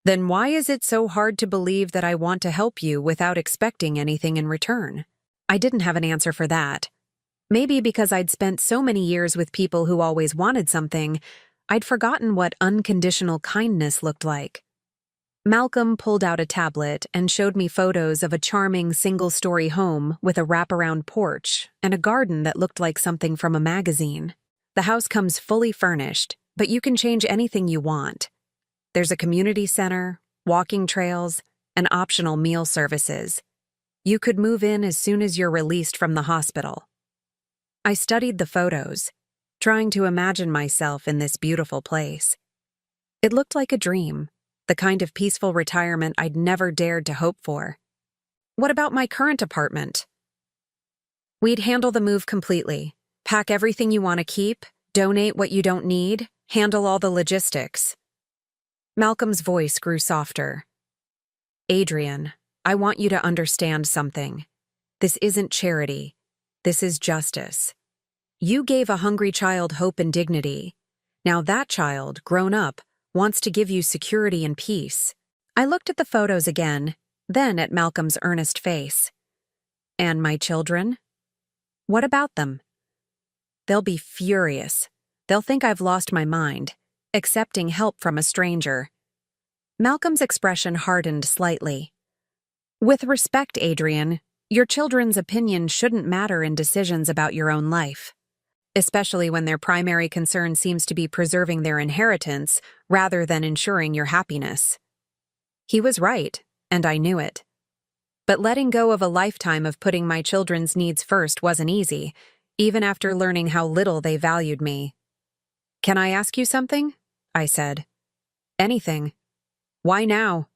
Then why is it so hard to believe that I want to help you without expecting anything in return? I didn't have an answer for that. Maybe because I'd spent so many years with people who always wanted something, I'd forgotten what unconditional kindness looked like. Malcolm pulled out a tablet and showed me photos of a charming single-story home with a wraparound porch and a garden that looked like something from a magazine. The house comes fully furnished, but you can change anything you want. There's a community center, walking trails, and optional meal services. You could move in as soon as you're released from the hospital. I studied the photos, trying to imagine myself in this beautiful place. It looked like a dream, the kind of peaceful retirement I'd never dared to hope for. What about my current apartment? We'd handle the move completely, pack everything you want to keep, donate what you don't need, handle all the logistics. Malcolm's voice grew softer. Adrian, I want you to understand something. This isn't charity. This is justice. You gave a hungry child hope and dignity. Now that child, grown up, wants to give you security and peace. I looked at the photos again, then at Malcolm's earnest face. And my children? What about them? They'll be furious. They'll think I've lost my mind, accepting help from a stranger. Malcolm's expression hardened slightly. With respect, Adrian, your children's opinion shouldn't matter in decisions about your own life, especially when their primary concern seems to be preserving their inheritance rather than ensuring your happiness. He was right, and I knew it. But letting go of a lifetime of putting my children's needs first wasn't easy, even after learning how little they valued me. Can I ask you something? I said. Anything. Why now?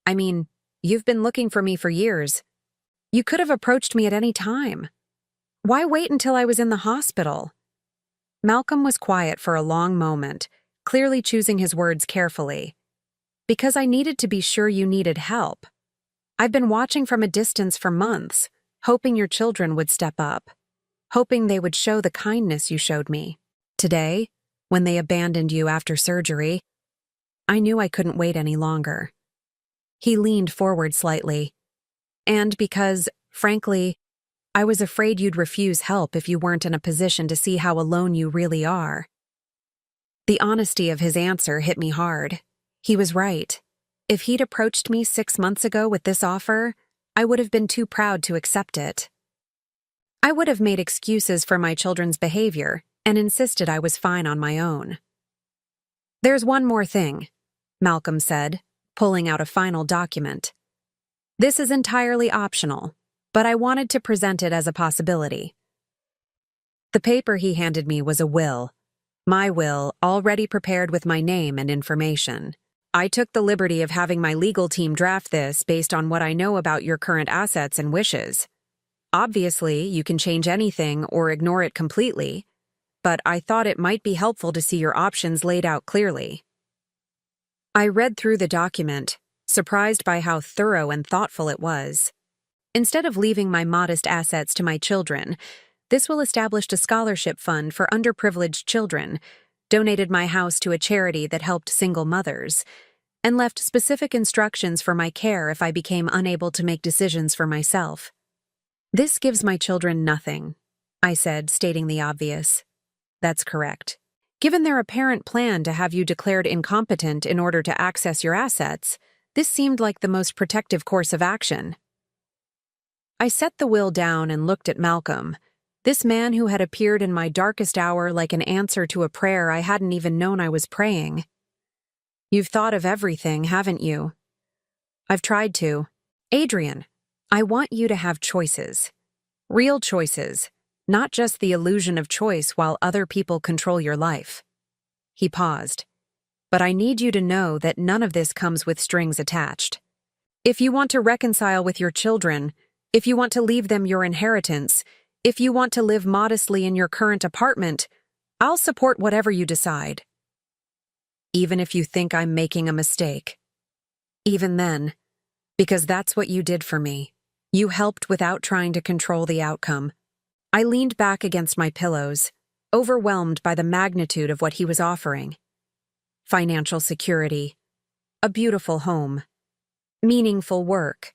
I mean, you've been looking for me for years. You could have approached me at any time. Why wait until I was in the hospital? Malcolm was quiet for a long moment, clearly choosing his words carefully. Because I needed to be sure you needed help. I've been watching from a distance for months, hoping your children would step up, hoping they would show the kindness you showed me. Today, when they abandoned you after surgery, I knew I couldn't wait any longer. He leaned forward slightly. And because, frankly, I was afraid you'd refuse help if you weren't in a position to see how alone you really are. The honesty of his answer hit me hard. He was right. If he'd approached me 6 months ago with this offer, I would have been too proud to accept it. I would have made excuses for my children's behavior and insisted I was fine on my own. There's one more thing, Malcolm said, pulling out a final document. This is entirely optional, but I wanted to present it as a possibility. The paper he handed me was a will. My will, already prepared with my name and information. I took the liberty of having my legal team draft this based on what I know about your current assets and wishes. Obviously, you can change anything or ignore it completely, but I thought it might be helpful to see your options laid out clearly. I read through the document, surprised by how thorough and thoughtful it was. Instead of leaving my modest assets to my children, this will establish a scholarship fund for underprivileged children, donated my house to a charity that helped single mothers, and left specific instructions for my care if I became unable to make decisions for myself. This gives my children nothing, I said, stating the obvious. That's correct. Given their apparent plan to have you declared incompetent in order to access your assets, This seemed like the most protective course of action. I set the will down and looked at Malcolm, this man who had appeared in my darkest hour like an answer to a prayer I hadn't even known I was praying. You've thought of everything, haven't you? I've tried to. Adrian, I want you to have choices. Real choices, not just the illusion of choice while other people control your life. He paused. But I need you to know that none of this comes with strings attached. If you want to reconcile with your children, if you want to leave them your inheritance, if you want to live modestly in your current apartment, I'll support whatever you decide. Even if you think I'm making a mistake. Even then, because that's what you did for me. You helped without trying to control the outcome. I leaned back against my pillows, overwhelmed by the magnitude of what he was offering. Financial security, a beautiful home, meaningful work,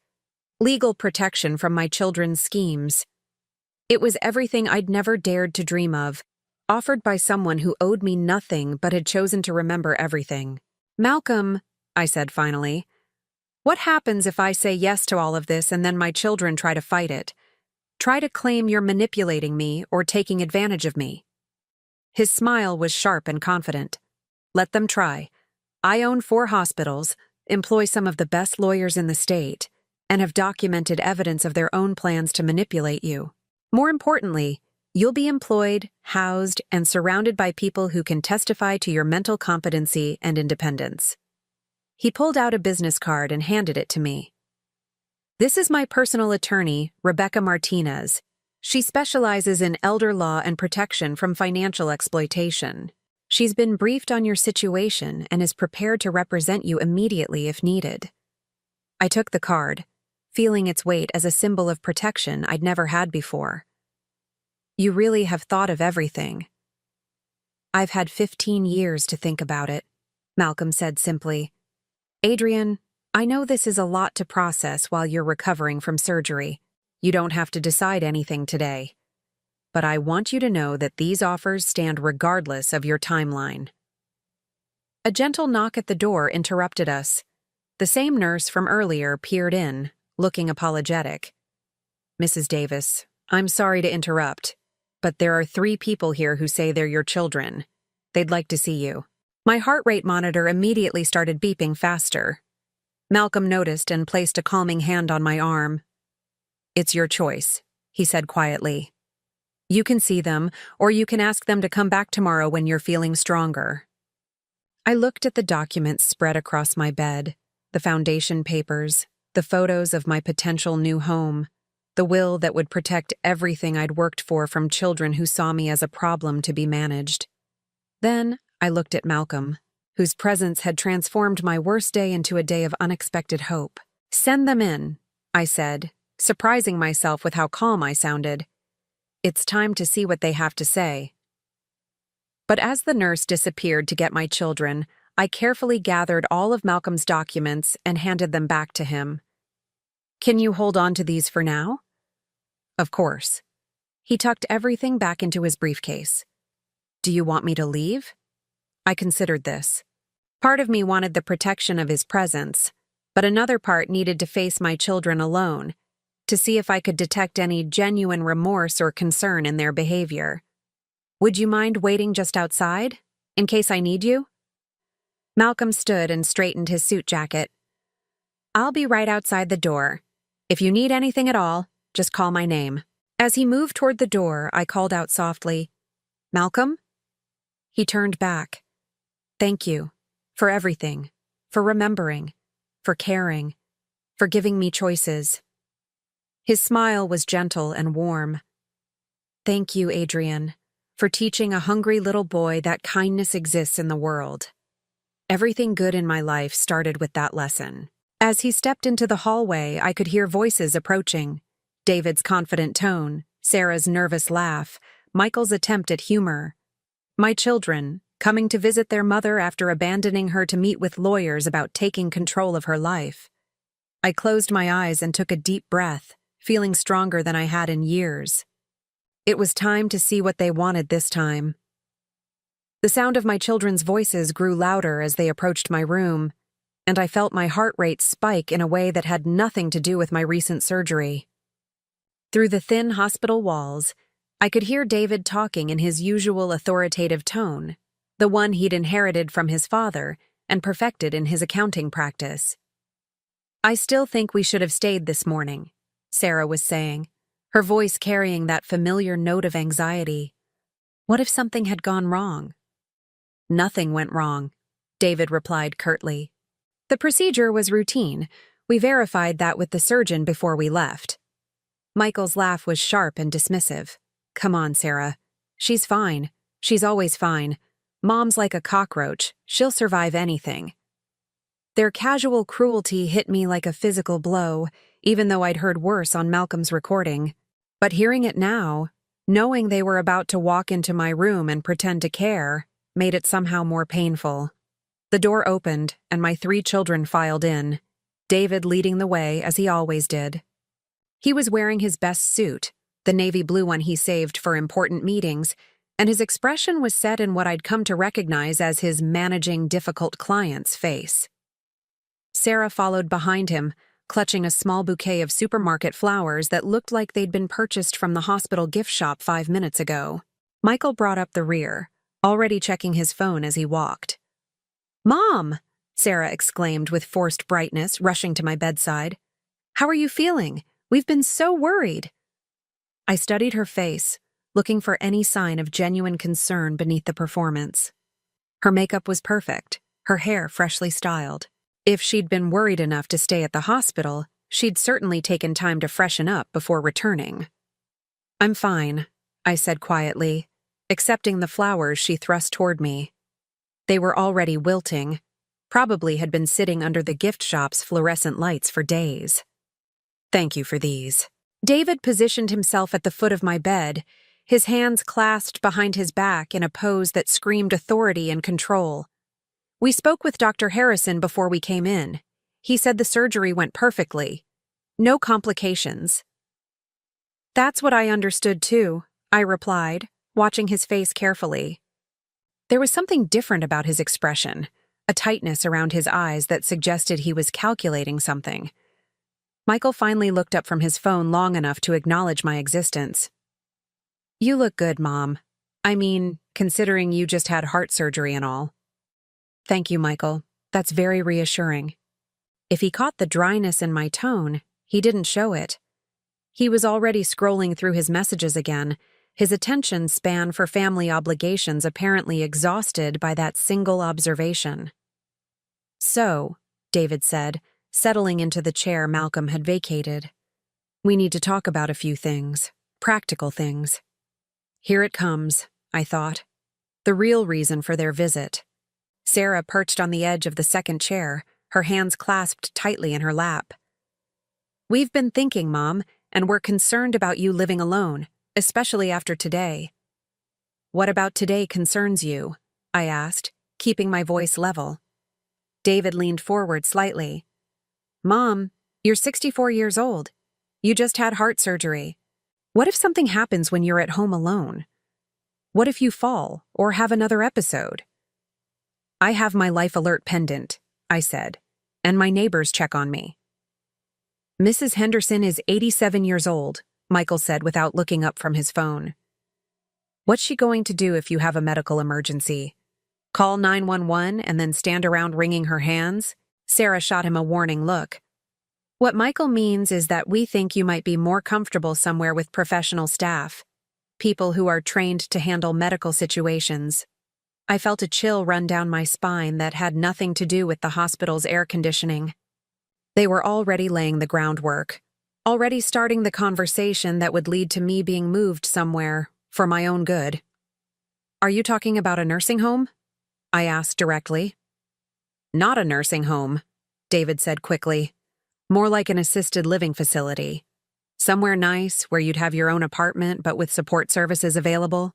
legal protection from my children's schemes. It was everything I'd never dared to dream of, offered by someone who owed me nothing but had chosen to remember everything. Malcolm, I said finally, what happens if I say yes to all of this and then my children try to fight it? Try to claim you're manipulating me or taking advantage of me? His smile was sharp and confident. Let them try. I own 4 hospitals, employ some of the best lawyers in the state, and have documented evidence of their own plans to manipulate you. More importantly, you'll be employed, housed, and surrounded by people who can testify to your mental competency and independence. He pulled out a business card and handed it to me. This is my personal attorney, Rebecca Martinez. She specializes in elder law and protection from financial exploitation. She's been briefed on your situation and is prepared to represent you immediately if needed. I took the card, feeling its weight as a symbol of protection I'd never had before. You really have thought of everything. I've had 15 years to think about it, Malcolm said simply. Adrian, I know this is a lot to process while you're recovering from surgery. You don't have to decide anything today. But I want you to know that these offers stand regardless of your timeline. A gentle knock at the door interrupted us. The same nurse from earlier peered in, looking apologetic. Mrs. Davis, I'm sorry to interrupt, but there are 3 people here who say they're your children. They'd like to see you. My heart rate monitor immediately started beeping faster. Malcolm noticed and placed a calming hand on my arm. It's your choice, he said quietly. You can see them, or you can ask them to come back tomorrow when you're feeling stronger. I looked at the documents spread across my bed, the foundation papers, the photos of my potential new home, the will that would protect everything I'd worked for from children who saw me as a problem to be managed. Then I looked at Malcolm, whose presence had transformed my worst day into a day of unexpected hope. Send them in, I said, surprising myself with how calm I sounded. It's time to see what they have to say. But as the nurse disappeared to get my children, I carefully gathered all of Malcolm's documents and handed them back to him. Can you hold on to these for now? Of course. He tucked everything back into his briefcase. Do you want me to leave? I considered this. Part of me wanted the protection of his presence, but another part needed to face my children alone, to see if I could detect any genuine remorse or concern in their behavior. Would you mind waiting just outside, in case I need you? Malcolm stood and straightened his suit jacket. I'll be right outside the door. If you need anything at all, just call my name. As he moved toward the door, I called out softly, Malcolm? He turned back. Thank you, for everything, for remembering, for caring, for giving me choices. His smile was gentle and warm. Thank you, Adrian, for teaching a hungry little boy that kindness exists in the world. Everything good in my life started with that lesson. As he stepped into the hallway, I could hear voices approaching. David's confident tone, Sarah's nervous laugh, Michael's attempt at humor. My children, coming to visit their mother after abandoning her to meet with lawyers about taking control of her life. I closed my eyes and took a deep breath, feeling stronger than I had in years. It was time to see what they wanted this time. The sound of my children's voices grew louder as they approached my room, and I felt my heart rate spike in a way that had nothing to do with my recent surgery. Through the thin hospital walls, I could hear David talking in his usual authoritative tone, the one he'd inherited from his father and perfected in his accounting practice. "I still think we should have stayed this morning," Sarah was saying, her voice carrying that familiar note of anxiety. What if something had gone wrong? "Nothing went wrong," David replied curtly. "The procedure was routine. We verified that with the surgeon before we left." Michael's laugh was sharp and dismissive. "Come on, Sarah. She's fine. She's always fine. Mom's like a cockroach. She'll survive anything." Their casual cruelty hit me like a physical blow, even though I'd heard worse on Malcolm's recording. But hearing it now, knowing they were about to walk into my room and pretend to care, made it somehow more painful. The door opened, and my 3 children filed in, David leading the way as he always did. He was wearing his best suit, the navy blue one he saved for important meetings, and his expression was set in what I'd come to recognize as his managing difficult client's face. Sarah followed behind him, clutching a small bouquet of supermarket flowers that looked like they'd been purchased from the hospital gift shop 5 minutes ago. Michael brought up the rear, already checking his phone as he walked. "Mom!" Sarah exclaimed with forced brightness, rushing to my bedside. "How are you feeling? We've been so worried." I studied her face, looking for any sign of genuine concern beneath the performance. Her makeup was perfect, her hair freshly styled. If she'd been worried enough to stay at the hospital, she'd certainly taken time to freshen up before returning. "I'm fine," I said quietly, accepting the flowers she thrust toward me. They were already wilting, probably had been sitting under the gift shop's fluorescent lights for days. "Thank you for these." David positioned himself at the foot of my bed, his hands clasped behind his back in a pose that screamed authority and control. "We spoke with Dr. Harrison before we came in. He said the surgery went perfectly. No complications." "That's what I understood too," I replied, watching his face carefully. There was something different about his expression, a tightness around his eyes that suggested he was calculating something. Michael finally looked up from his phone long enough to acknowledge my existence. "You look good, Mom. I mean, considering you just had heart surgery and all." "Thank you, Michael. That's very reassuring." If he caught the dryness in my tone, he didn't show it. He was already scrolling through his messages again, his attention span for family obligations apparently exhausted by that single observation. "So," David said, settling into the chair Malcolm had vacated, "we need to talk about a few things, practical things." Here it comes, I thought. The real reason for their visit. Sarah perched on the edge of the second chair, her hands clasped tightly in her lap. "We've been thinking, Mom, and we're concerned about you living alone, especially after today." "What about today concerns you?" I asked, keeping my voice level. David leaned forward slightly. "Mom, you're 64 years old. You just had heart surgery. What if something happens when you're at home alone? What if you fall or have another episode?" "I have my life alert pendant," I said, "and my neighbors check on me." "Mrs. Henderson is 87 years old," Michael said without looking up from his phone. "What's she going to do if you have a medical emergency? Call 911 and then stand around wringing her hands?" Sarah shot him a warning look. "What Michael means is that we think you might be more comfortable somewhere with professional staff, people who are trained to handle medical situations." I felt a chill run down my spine that had nothing to do with the hospital's air conditioning. They were already laying the groundwork, already starting the conversation that would lead to me being moved somewhere for my own good. "Are you talking about a nursing home?" I asked directly. "Not a nursing home," David said quickly. "More like an assisted living facility. Somewhere nice where you'd have your own apartment but with support services available."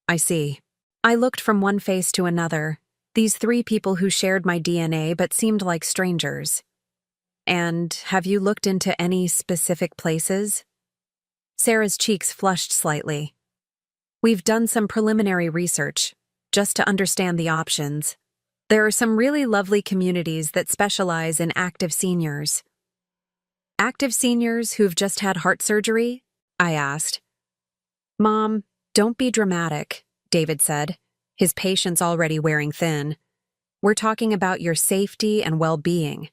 "I see." I looked from one face to another, these 3 people who shared my DNA but seemed like strangers. "And have you looked into any specific places?" Sarah's cheeks flushed slightly. "We've done some preliminary research, just to understand the options." There are some really lovely communities that specialize in active seniors. Active seniors who've just had heart surgery? I asked. Mom, don't be dramatic, David said, his patience already wearing thin. We're talking about your safety and well-being.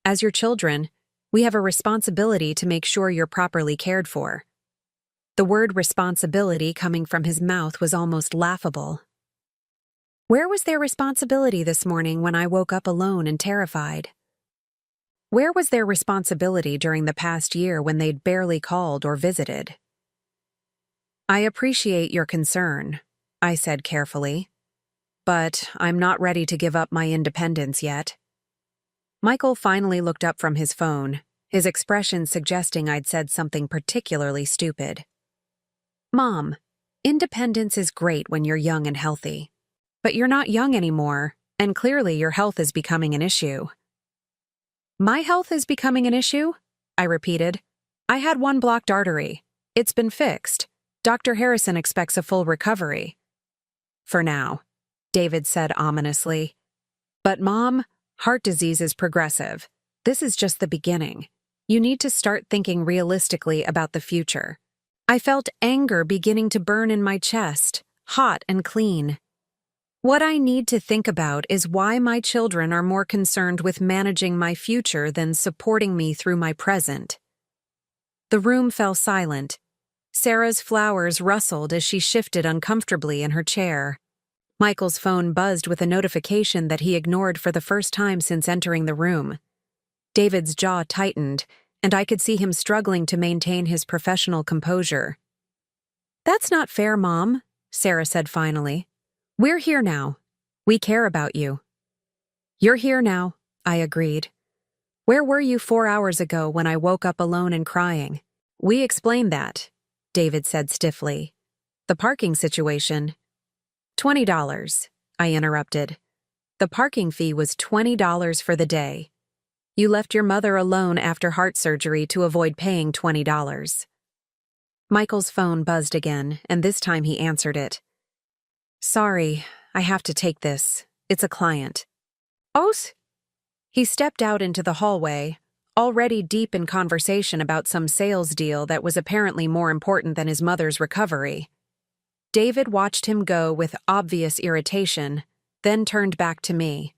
As your children, we have a responsibility to make sure you're properly cared for. The word responsibility coming from his mouth was almost laughable. Where was their responsibility this morning when I woke up alone and terrified? Where was their responsibility during the past year when they'd barely called or visited? I appreciate your concern, I said carefully, but I'm not ready to give up my independence yet. Michael finally looked up from his phone, his expression suggesting I'd said something particularly stupid. Mom, independence is great when you're young and healthy. But you're not young anymore, and clearly your health is becoming an issue. My health is becoming an issue? I repeated. I had one blocked artery. It's been fixed. Dr. Harrison expects a full recovery. For now, David said ominously. But Mom, heart disease is progressive. This is just the beginning. You need to start thinking realistically about the future. I felt anger beginning to burn in my chest, hot and clean. What I need to think about is why my children are more concerned with managing my future than supporting me through my present. The room fell silent. Sarah's flowers rustled as she shifted uncomfortably in her chair. Michael's phone buzzed with a notification that he ignored for the first time since entering the room. David's jaw tightened, and I could see him struggling to maintain his professional composure. That's not fair, Mom, Sarah said finally. We're here now. We care about you. You're here now, I agreed. Where were you 4 hours ago when I woke up alone and crying? We explained that, David said stiffly. The parking situation. $20, I interrupted. The parking fee was $20 for the day. You left your mother alone after heart surgery to avoid paying $20. Michael's phone buzzed again, and this time he answered it. Sorry, I have to take this. It's a client. Os? He stepped out into the hallway, already deep in conversation about some sales deal that was apparently more important than his mother's recovery. David watched him go with obvious irritation, then turned back to me.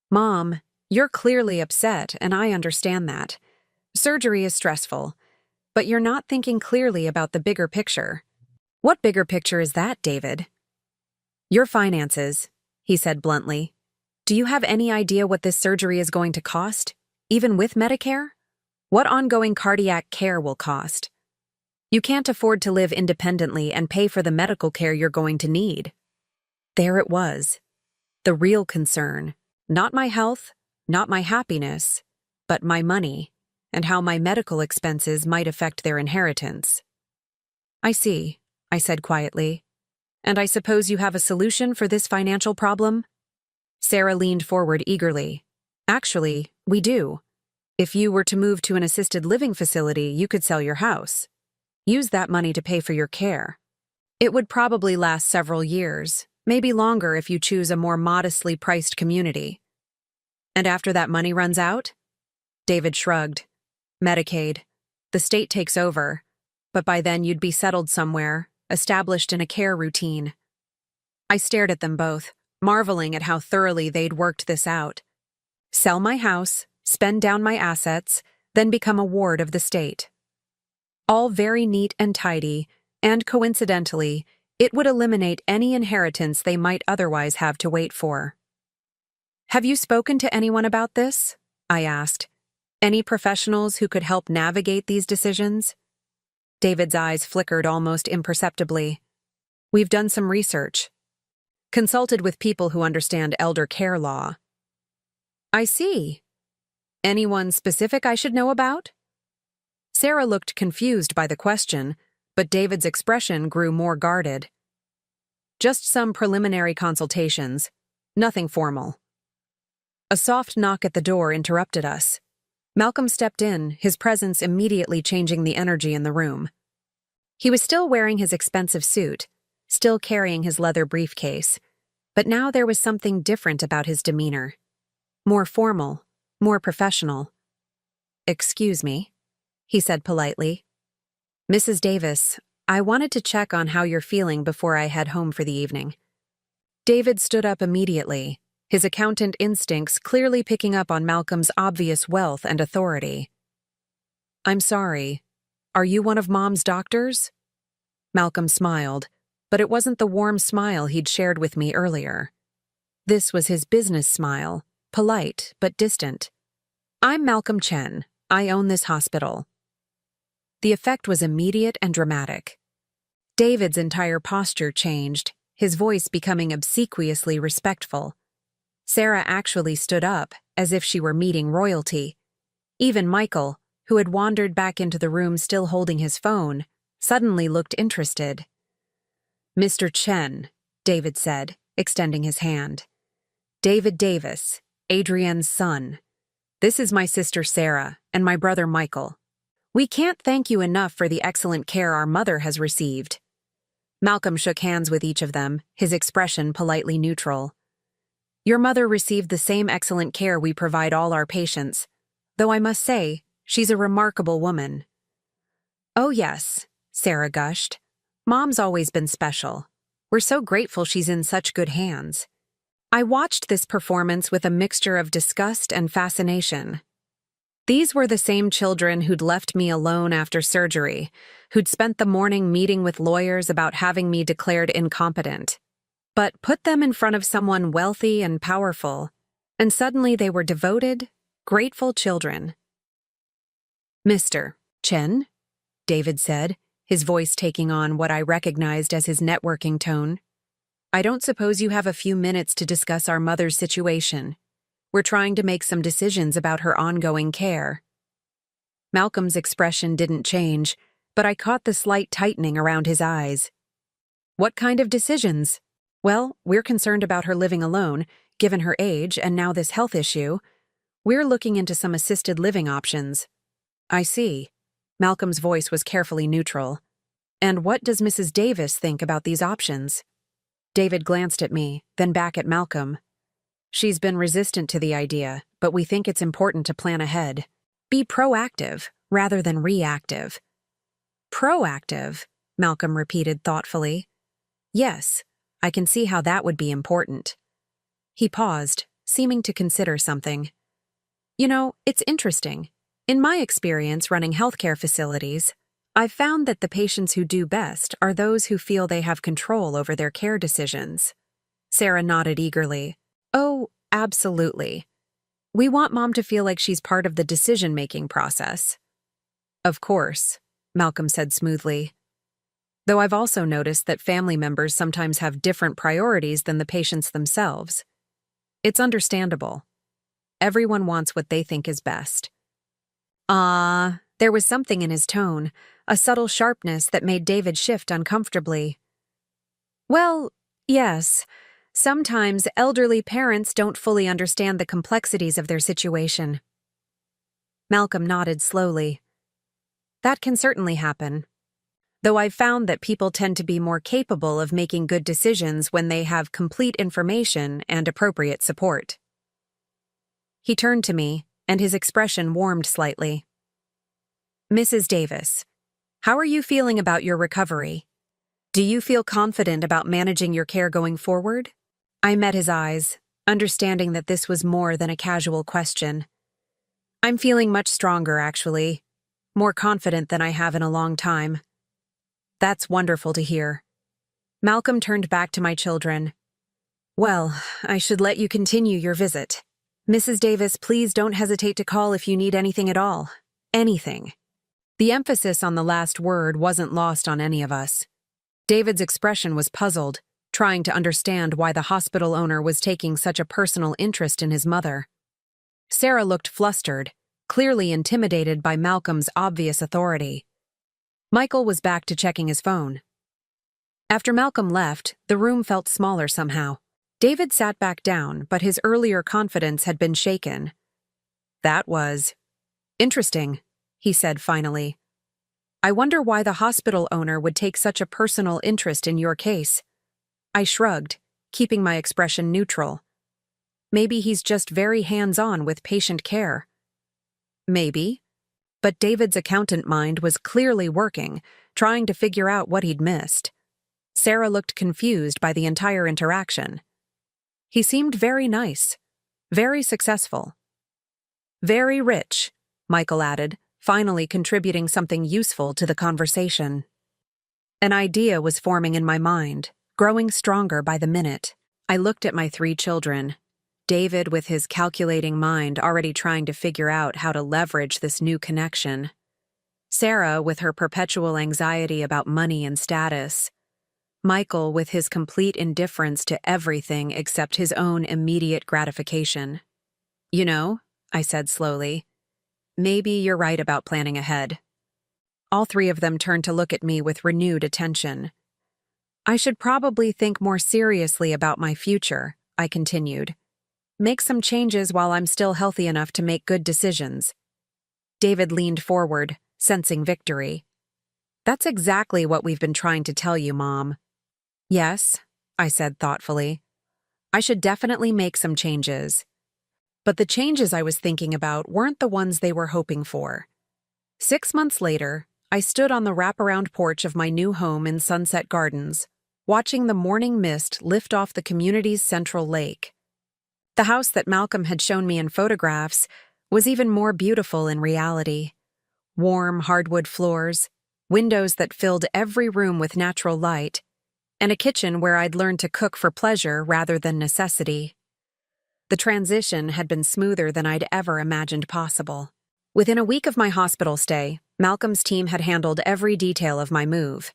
Mom, you're clearly upset, and I understand that. Surgery is stressful, but you're not thinking clearly about the bigger picture. What bigger picture is that, David? Your finances, he said bluntly. Do you have any idea what this surgery is going to cost, even with Medicare? What ongoing cardiac care will cost? You can't afford to live independently and pay for the medical care you're going to need. There it was. The real concern. Not my health, not my happiness, but my money, and how my medical expenses might affect their inheritance. I see, I said quietly. And I suppose you have a solution for this financial problem? Sarah leaned forward eagerly. Actually, we do. If you were to move to an assisted living facility, you could sell your house. Use that money to pay for your care. It would probably last several years, maybe longer if you choose a more modestly priced community. And after that money runs out? David shrugged. Medicaid. The state takes over, but by then you'd be settled somewhere, established in a care routine. I stared at them both, marveling at how thoroughly they'd worked this out. Sell my house, spend down my assets, then become a ward of the state. All very neat and tidy, and coincidentally, it would eliminate any inheritance they might otherwise have to wait for. Have you spoken to anyone about this? I asked. Any professionals who could help navigate these decisions? David's eyes flickered almost imperceptibly. We've done some research. Consulted with people who understand elder care law. I see. Anyone specific I should know about? Sarah looked confused by the question, but David's expression grew more guarded. Just some preliminary consultations. Nothing formal. A soft knock at the door interrupted us. Malcolm stepped in, his presence immediately changing the energy in the room. He was still wearing his expensive suit, still carrying his leather briefcase, But now there was something different about his demeanor. More formal, more professional. "Excuse me," he said politely. "Mrs. Davis, I wanted to check on how you're feeling before I head home for the evening." David stood up immediately, his accountant instincts clearly picking up on Malcolm's obvious wealth and authority. "I'm sorry. Are you one of Mom's doctors?" Malcolm smiled, but it wasn't the warm smile he'd shared with me earlier. This was his business smile, polite but distant. "I'm Malcolm Chen. I own this hospital." The effect was immediate and dramatic. David's entire posture changed, his voice becoming obsequiously respectful. Sarah actually stood up, as if she were meeting royalty. Even Michael, who had wandered back into the room still holding his phone, suddenly looked interested. "Mr. Chen," David said, extending his hand. "David Davis, Adrienne's son. This is my sister Sarah and my brother Michael. We can't thank you enough for the excellent care our mother has received." Malcolm shook hands with each of them, his expression politely neutral. "Your mother received the same excellent care we provide all our patients, though I must say, she's a remarkable woman." "Oh yes," Sarah gushed. "Mom's always been special. We're so grateful she's in such good hands." I watched this performance with a mixture of disgust and fascination. These were the same children who'd left me alone after surgery, who'd spent the morning meeting with lawyers about having me declared incompetent. But put them in front of someone wealthy and powerful, and suddenly they were devoted, grateful children. "Mr. Chen," David said, his voice taking on what I recognized as his networking tone. "I don't suppose you have a few minutes to discuss our mother's situation. We're trying to make some decisions about her ongoing care." Malcolm's expression didn't change, but I caught the slight tightening around his eyes. "What kind of decisions?" "Well, we're concerned about her living alone, given her age and now this health issue. We're looking into some assisted living options." "I see." Malcolm's voice was carefully neutral. "And what does Mrs. Davis think about these options?" David glanced at me, then back at Malcolm. "She's been resistant to the idea, but we think it's important to plan ahead. Be proactive, rather than reactive." "Proactive," Malcolm repeated thoughtfully. "Yes, I can see how that would be important." He paused, seeming to consider something. "You know, it's interesting. In my experience running healthcare facilities, I've found that the patients who do best are those who feel they have control over their care decisions." Sarah nodded eagerly. "Oh, absolutely. We want Mom to feel like she's part of the decision-making process." "Of course," Malcolm said smoothly. "Though I've also noticed that family members sometimes have different priorities than the patients themselves. It's understandable. Everyone wants what they think is best." There was something in his tone, a subtle sharpness that made David shift uncomfortably. "Well, yes. Sometimes elderly parents don't fully understand the complexities of their situation." Malcolm nodded slowly. "That can certainly happen. Though I've found that people tend to be more capable of making good decisions when they have complete information and appropriate support." He turned to me, and his expression warmed slightly. "Mrs. Davis, how are you feeling about your recovery? Do you feel confident about managing your care going forward?" I met his eyes, understanding that this was more than a casual question. "I'm feeling much stronger, actually. More confident than I have in a long time." "That's wonderful to hear." Malcolm turned back to my children. "Well, I should let you continue your visit. Mrs. Davis, please don't hesitate to call if you need anything at all. Anything." The emphasis on the last word wasn't lost on any of us. David's expression was puzzled, trying to understand why the hospital owner was taking such a personal interest in his mother. Sarah looked flustered, clearly intimidated by Malcolm's obvious authority. Michael was back to checking his phone. After Malcolm left, the room felt smaller somehow. David sat back down, but his earlier confidence had been shaken. "That was interesting," he said finally. "I wonder why the hospital owner would take such a personal interest in your case." I shrugged, keeping my expression neutral. Maybe he's just very hands-on with patient care. Maybe. But David's accountant mind was clearly working, trying to figure out what he'd missed. Sarah looked confused by the entire interaction. He seemed very nice, very successful. Very rich, Michael added, finally contributing something useful to the conversation. An idea was forming in my mind, growing stronger by the minute. I looked at my 3 children. David with his calculating mind already trying to figure out how to leverage this new connection. Sarah with her perpetual anxiety about money and status. Michael with his complete indifference to everything except his own immediate gratification. You know, I said slowly, maybe you're right about planning ahead. All 3 of them turned to look at me with renewed attention. I should probably think more seriously about my future, I continued. Make some changes while I'm still healthy enough to make good decisions. David leaned forward, sensing victory. That's exactly what we've been trying to tell you, Mom. Yes, I said thoughtfully. I should definitely make some changes. But the changes I was thinking about weren't the ones they were hoping for. 6 months later, I stood on the wraparound porch of my new home in Sunset Gardens, watching the morning mist lift off the community's central lake. The house that Malcolm had shown me in photographs was even more beautiful in reality. Warm hardwood floors, windows that filled every room with natural light, and a kitchen where I'd learned to cook for pleasure rather than necessity. The transition had been smoother than I'd ever imagined possible. Within a week of my hospital stay, Malcolm's team had handled every detail of my move.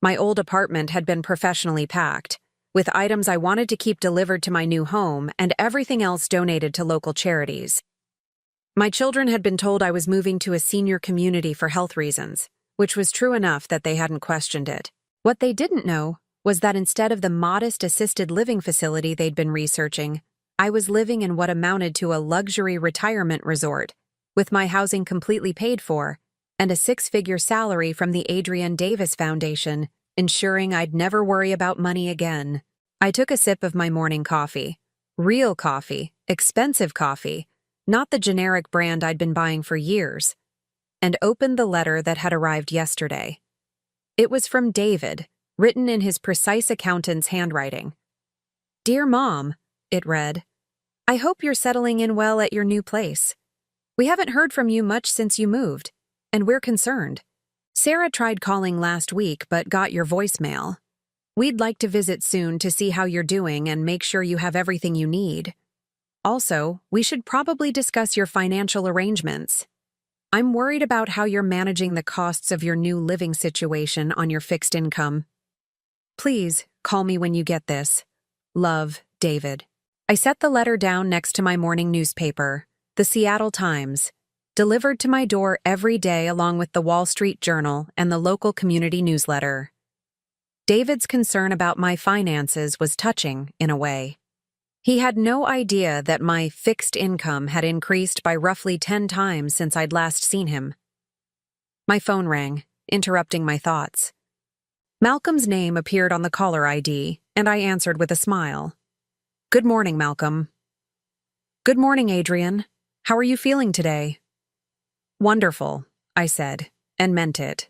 My old apartment had been professionally packed, with items I wanted to keep delivered to my new home and everything else donated to local charities. My children had been told I was moving to a senior community for health reasons, which was true enough that they hadn't questioned it. What they didn't know was that instead of the modest assisted living facility they'd been researching, I was living in what amounted to a luxury retirement resort, with my housing completely paid for, and a 6-figure salary from the Adrian Davis Foundation, ensuring I'd never worry about money again. I took a sip of my morning coffee. Real coffee, expensive coffee, not the generic brand I'd been buying for years, and opened the letter that had arrived yesterday. It was from David, written in his precise accountant's handwriting. Dear Mom, it read, I hope you're settling in well at your new place. We haven't heard from you much since you moved, and we're concerned. Sarah tried calling last week but got your voicemail. We'd like to visit soon to see how you're doing and make sure you have everything you need. Also, we should probably discuss your financial arrangements. I'm worried about how you're managing the costs of your new living situation on your fixed income. Please call me when you get this. Love, David. I set the letter down next to my morning newspaper, the Seattle Times, delivered to my door every day along with the Wall Street Journal and the local community newsletter. David's concern about my finances was touching, in a way. He had no idea that my fixed income had increased by roughly 10 times since I'd last seen him. My phone rang, interrupting my thoughts. Malcolm's name appeared on the caller ID, and I answered with a smile. Good morning, Malcolm. Good morning, Adrian. How are you feeling today? Wonderful, I said, and meant it.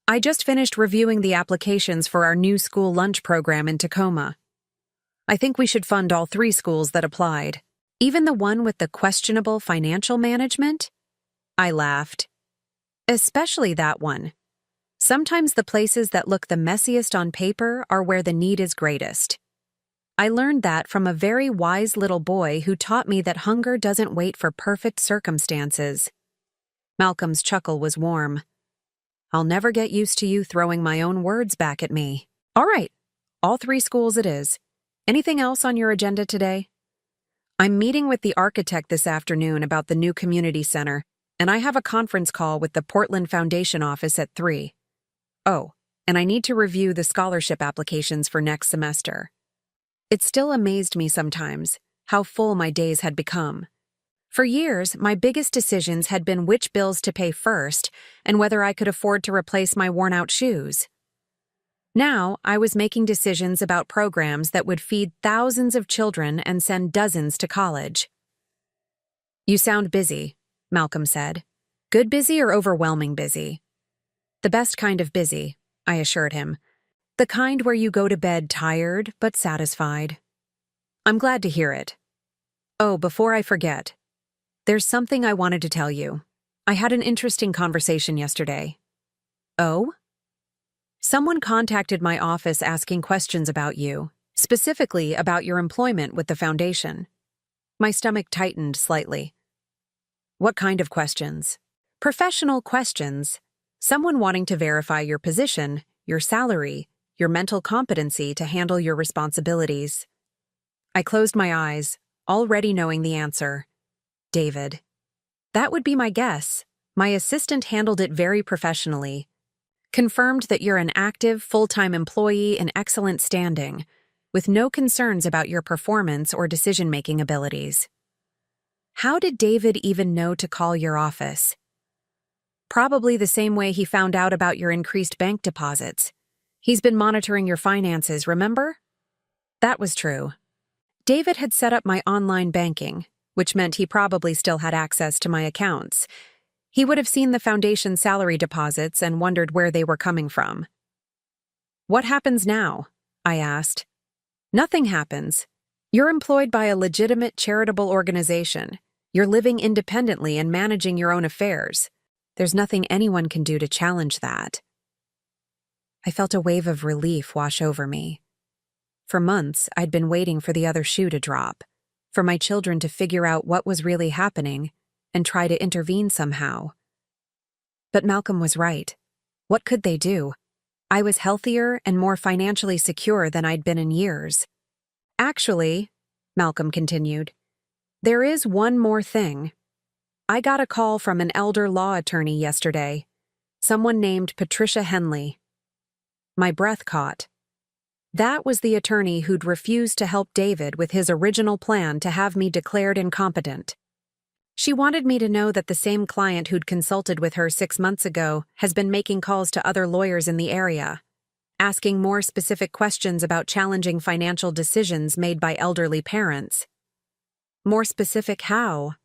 I just finished reviewing the applications for our new school lunch program in Tacoma. I think we should fund all 3 schools that applied, even the one with the questionable financial management. I laughed. Especially that one. Sometimes the places that look the messiest on paper are where the need is greatest. I learned that from a very wise little boy who taught me that hunger doesn't wait for perfect circumstances. Malcolm's chuckle was warm. I'll never get used to you throwing my own words back at me. All right, all 3 schools it is. Anything else on your agenda today? I'm meeting with the architect this afternoon about the new community center, and I have a conference call with the Portland Foundation office at 3. Oh, and I need to review the scholarship applications for next semester. It still amazed me sometimes how full my days had become. For years, my biggest decisions had been which bills to pay first and whether I could afford to replace my worn-out shoes. Now, I was making decisions about programs that would feed thousands of children and send dozens to college. "You sound busy," Malcolm said. "Good busy or overwhelming busy?" "The best kind of busy," I assured him. "The kind where you go to bed tired but satisfied." "I'm glad to hear it. Oh, before I forget, there's something I wanted to tell you. I had an interesting conversation yesterday." "Oh?" "Someone contacted my office asking questions about you, specifically about your employment with the foundation." My stomach tightened slightly. "What kind of questions?" "Professional questions. Someone wanting to verify your position, your salary, your mental competency to handle your responsibilities." I closed my eyes, already knowing the answer. David. That would be my guess. My assistant handled it very professionally. "Confirmed that you're an active, full-time employee in excellent standing, with no concerns about your performance or decision-making abilities." How did David even know to call your office? Probably the same way he found out about your increased bank deposits. He's been monitoring your finances, remember? That was true. David had set up my online banking, which meant he probably still had access to my accounts. He would have seen the foundation salary deposits and wondered where they were coming from. "What happens now?" I asked. "Nothing happens. You're employed by a legitimate charitable organization. You're living independently and managing your own affairs. There's nothing anyone can do to challenge that." I felt a wave of relief wash over me. For months, I'd been waiting for the other shoe to drop, for my children to figure out what was really happening and try to intervene somehow. But Malcolm was right. What could they do? I was healthier and more financially secure than I'd been in years. "Actually," Malcolm continued, "there is one more thing. I got a call from an elder law attorney yesterday, someone named Patricia Henley." My breath caught. That was the attorney who'd refused to help David with his original plan to have me declared incompetent. She wanted me to know that the same client who'd consulted with her 6 months ago has been making calls to other lawyers in the area, asking more specific questions about challenging financial decisions made by elderly parents. More specific how?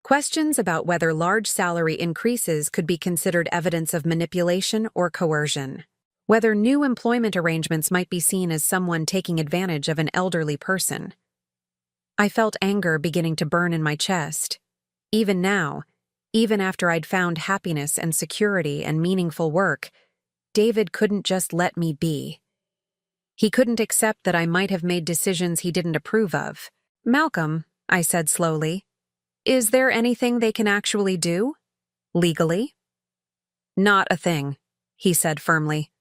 Questions about whether large salary increases could be considered evidence of manipulation or coercion. Whether new employment arrangements might be seen as someone taking advantage of an elderly person. I felt anger beginning to burn in my chest. Even now, even after I'd found happiness and security and meaningful work, David couldn't just let me be. He couldn't accept that I might have made decisions he didn't approve of. "Malcolm," I said slowly, "is there anything they can actually do? Legally?" "Not a thing," he said firmly.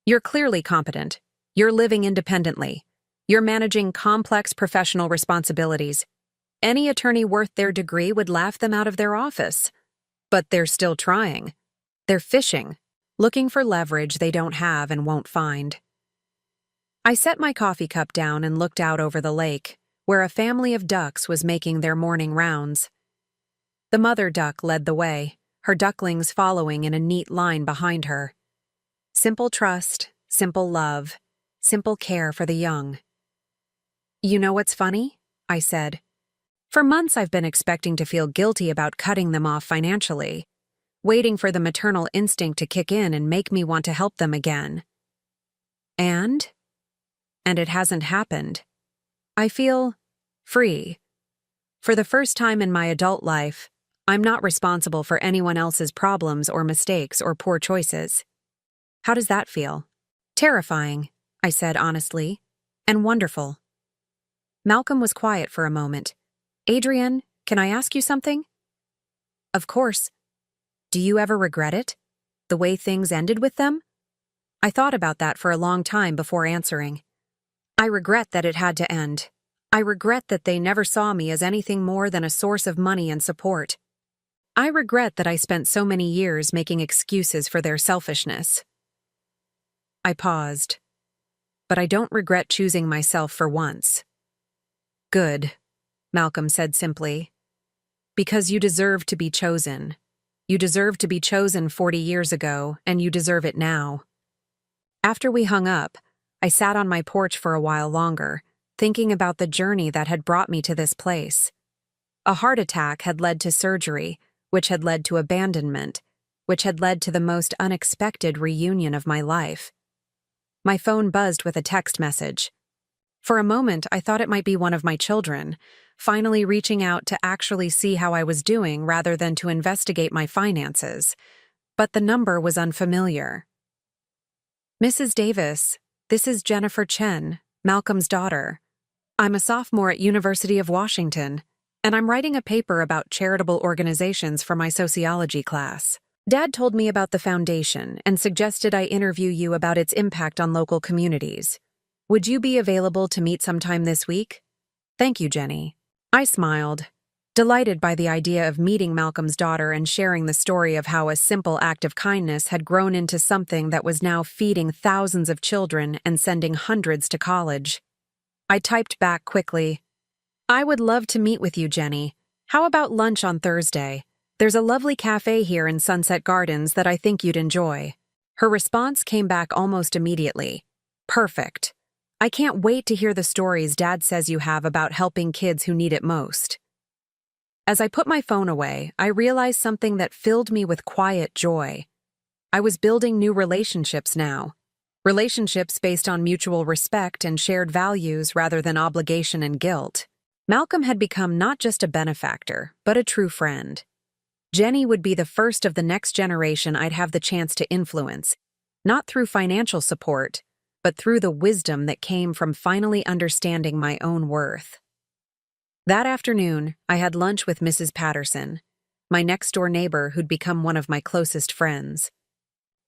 "You're clearly competent. You're living independently. You're managing complex professional responsibilities. Any attorney worth their degree would laugh them out of their office. But they're still trying. They're fishing, looking for leverage they don't have and won't find." I set my coffee cup down and looked out over the lake, where a family of ducks was making their morning rounds. The mother duck led the way, her ducklings following in a neat line behind her. Simple trust, simple love, simple care for the young. "You know what's funny?" I said. "For months I've been expecting to feel guilty about cutting them off financially, waiting for the maternal instinct to kick in and make me want to help them again. And it hasn't happened. I feel free. For the first time in my adult life, I'm not responsible for anyone else's problems or mistakes or poor choices." "How does that feel?" "Terrifying," I said honestly, "and wonderful." Malcolm was quiet for a moment. "Adrienne, can I ask you something?" "Of course. Do you ever regret it? The way things ended with them?" I thought about that for a long time before answering. "I regret that it had to end. I regret that they never saw me as anything more than a source of money and support. I regret that I spent so many years making excuses for their selfishness." I paused. "But I don't regret choosing myself for once." "Good," Malcolm said simply. "Because you deserve to be chosen. You deserved to be chosen 40 years ago, and you deserve it now." After we hung up, I sat on my porch for a while longer, thinking about the journey that had brought me to this place. A heart attack had led to surgery, which had led to abandonment, which had led to the most unexpected reunion of my life. My phone buzzed with a text message. For a moment, I thought it might be one of my children, finally reaching out to actually see how I was doing rather than to investigate my finances. But the number was unfamiliar. "Mrs. Davis, this is Jennifer Chen, Malcolm's daughter. I'm a sophomore at University of Washington, and I'm writing a paper about charitable organizations for my sociology class. Dad told me about the foundation and suggested I interview you about its impact on local communities. Would you be available to meet sometime this week? Thank you, Jenny." I smiled, delighted by the idea of meeting Malcolm's daughter and sharing the story of how a simple act of kindness had grown into something that was now feeding thousands of children and sending hundreds to college. I typed back quickly, "I would love to meet with you, Jenny. How about lunch on Thursday? There's a lovely cafe here in Sunset Gardens that I think you'd enjoy." Her response came back almost immediately. "Perfect. I can't wait to hear the stories Dad says you have about helping kids who need it most." As I put my phone away, I realized something that filled me with quiet joy. I was building new relationships now. Relationships based on mutual respect and shared values rather than obligation and guilt. Malcolm had become not just a benefactor, but a true friend. Jenny would be the first of the next generation I'd have the chance to influence, not through financial support, but through the wisdom that came from finally understanding my own worth. That afternoon, I had lunch with Mrs. Patterson, my next-door neighbor who'd become one of my closest friends.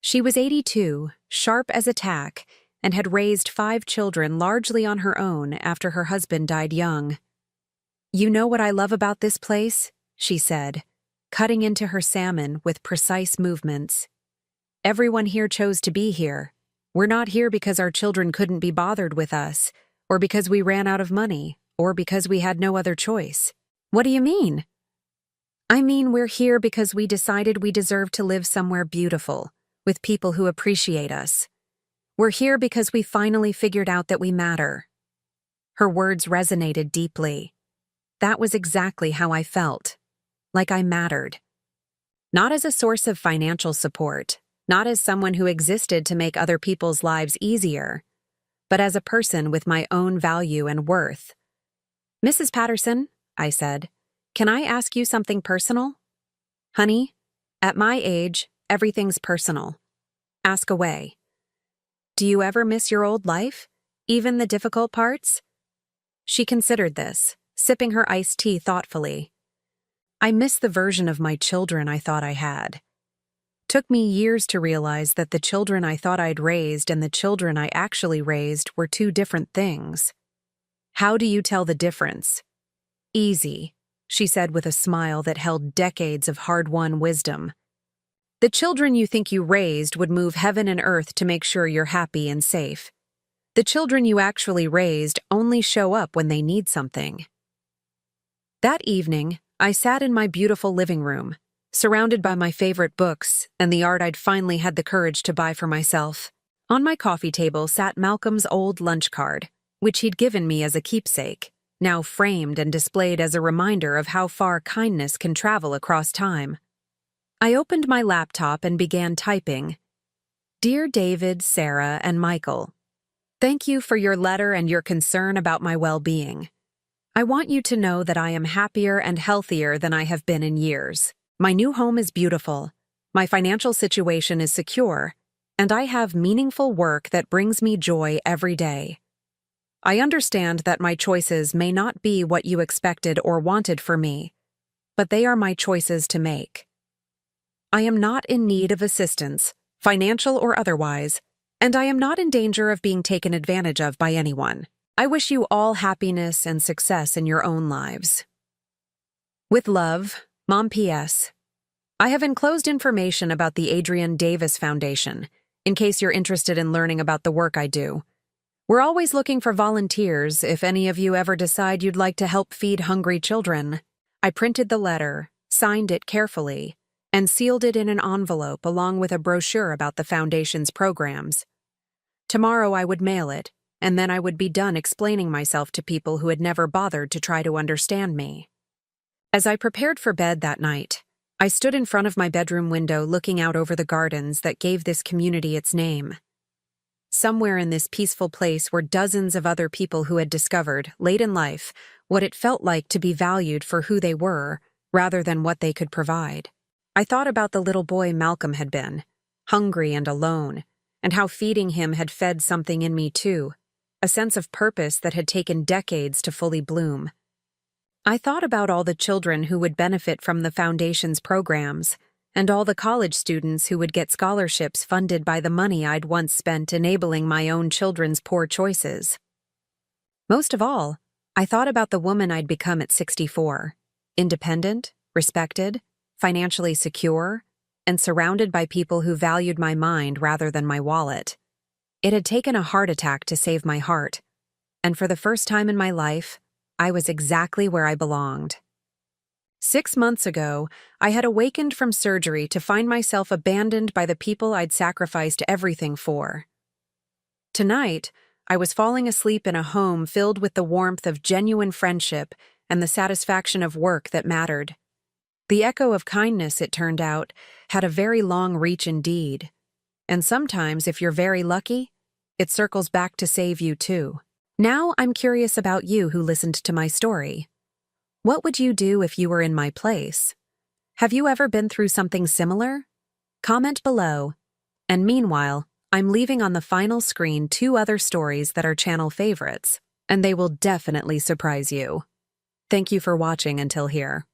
She was 82, sharp as a tack, and had raised 5 children largely on her own after her husband died young. "You know what I love about this place?" she said, cutting into her salmon with precise movements. "Everyone here chose to be here. We're not here because our children couldn't be bothered with us, or because we ran out of money, or because we had no other choice." "What do you mean?" "I mean we're here because we decided we deserve to live somewhere beautiful, with people who appreciate us. We're here because we finally figured out that we matter." Her words resonated deeply. That was exactly how I felt, like I mattered. Not as a source of financial support, not as someone who existed to make other people's lives easier, but as a person with my own value and worth. "Mrs. Patterson," I said, "can I ask you something personal?" "Honey, at my age, everything's personal. Ask away." "Do you ever miss your old life? Even the difficult parts?" She considered this, sipping her iced tea thoughtfully. "I miss the version of my children I thought I had. Took me years to realize that the children I thought I'd raised and the children I actually raised were 2 different things." "How do you tell the difference?" "Easy," she said with a smile that held decades of hard-won wisdom. "The children you think you raised would move heaven and earth to make sure you're happy and safe. The children you actually raised only show up when they need something." That evening, I sat in my beautiful living room, surrounded by my favorite books and the art I'd finally had the courage to buy for myself. On my coffee table sat Malcolm's old lunch card, which he'd given me as a keepsake, now framed and displayed as a reminder of how far kindness can travel across time. I opened my laptop and began typing. "Dear David, Sarah, and Michael, thank you for your letter and your concern about my well-being. I want you to know that I am happier and healthier than I have been in years. My new home is beautiful, my financial situation is secure, and I have meaningful work that brings me joy every day. I understand that my choices may not be what you expected or wanted for me, but they are my choices to make. I am not in need of assistance, financial or otherwise, and I am not in danger of being taken advantage of by anyone. I wish you all happiness and success in your own lives. With love, Mom P.S. I have enclosed information about the Adrian Davis Foundation, in case you're interested in learning about the work I do. We're always looking for volunteers if any of you ever decide you'd like to help feed hungry children." I printed the letter, signed it carefully, and sealed it in an envelope along with a brochure about the Foundation's programs. Tomorrow I would mail it, and then I would be done explaining myself to people who had never bothered to try to understand me. As I prepared for bed that night, I stood in front of my bedroom window looking out over the gardens that gave this community its name. Somewhere in this peaceful place were dozens of other people who had discovered, late in life, what it felt like to be valued for who they were, rather than what they could provide. I thought about the little boy Malcolm had been, hungry and alone, and how feeding him had fed something in me too, a sense of purpose that had taken decades to fully bloom. I thought about all the children who would benefit from the Foundation's programs, and all the college students who would get scholarships funded by the money I'd once spent enabling my own children's poor choices. Most of all, I thought about the woman I'd become at 64, independent, respected, financially secure, and surrounded by people who valued my mind rather than my wallet. It had taken a heart attack to save my heart, and for the first time in my life, I was exactly where I belonged. 6 months ago, I had awakened from surgery to find myself abandoned by the people I'd sacrificed everything for. Tonight, I was falling asleep in a home filled with the warmth of genuine friendship and the satisfaction of work that mattered. The echo of kindness, it turned out, had a very long reach indeed. And sometimes, if you're very lucky, it circles back to save you too. Now I'm curious about you who listened to my story. What would you do if you were in my place? Have you ever been through something similar? Comment below. And meanwhile, I'm leaving on the final screen 2 other stories that are channel favorites, and they will definitely surprise you. Thank you for watching until here.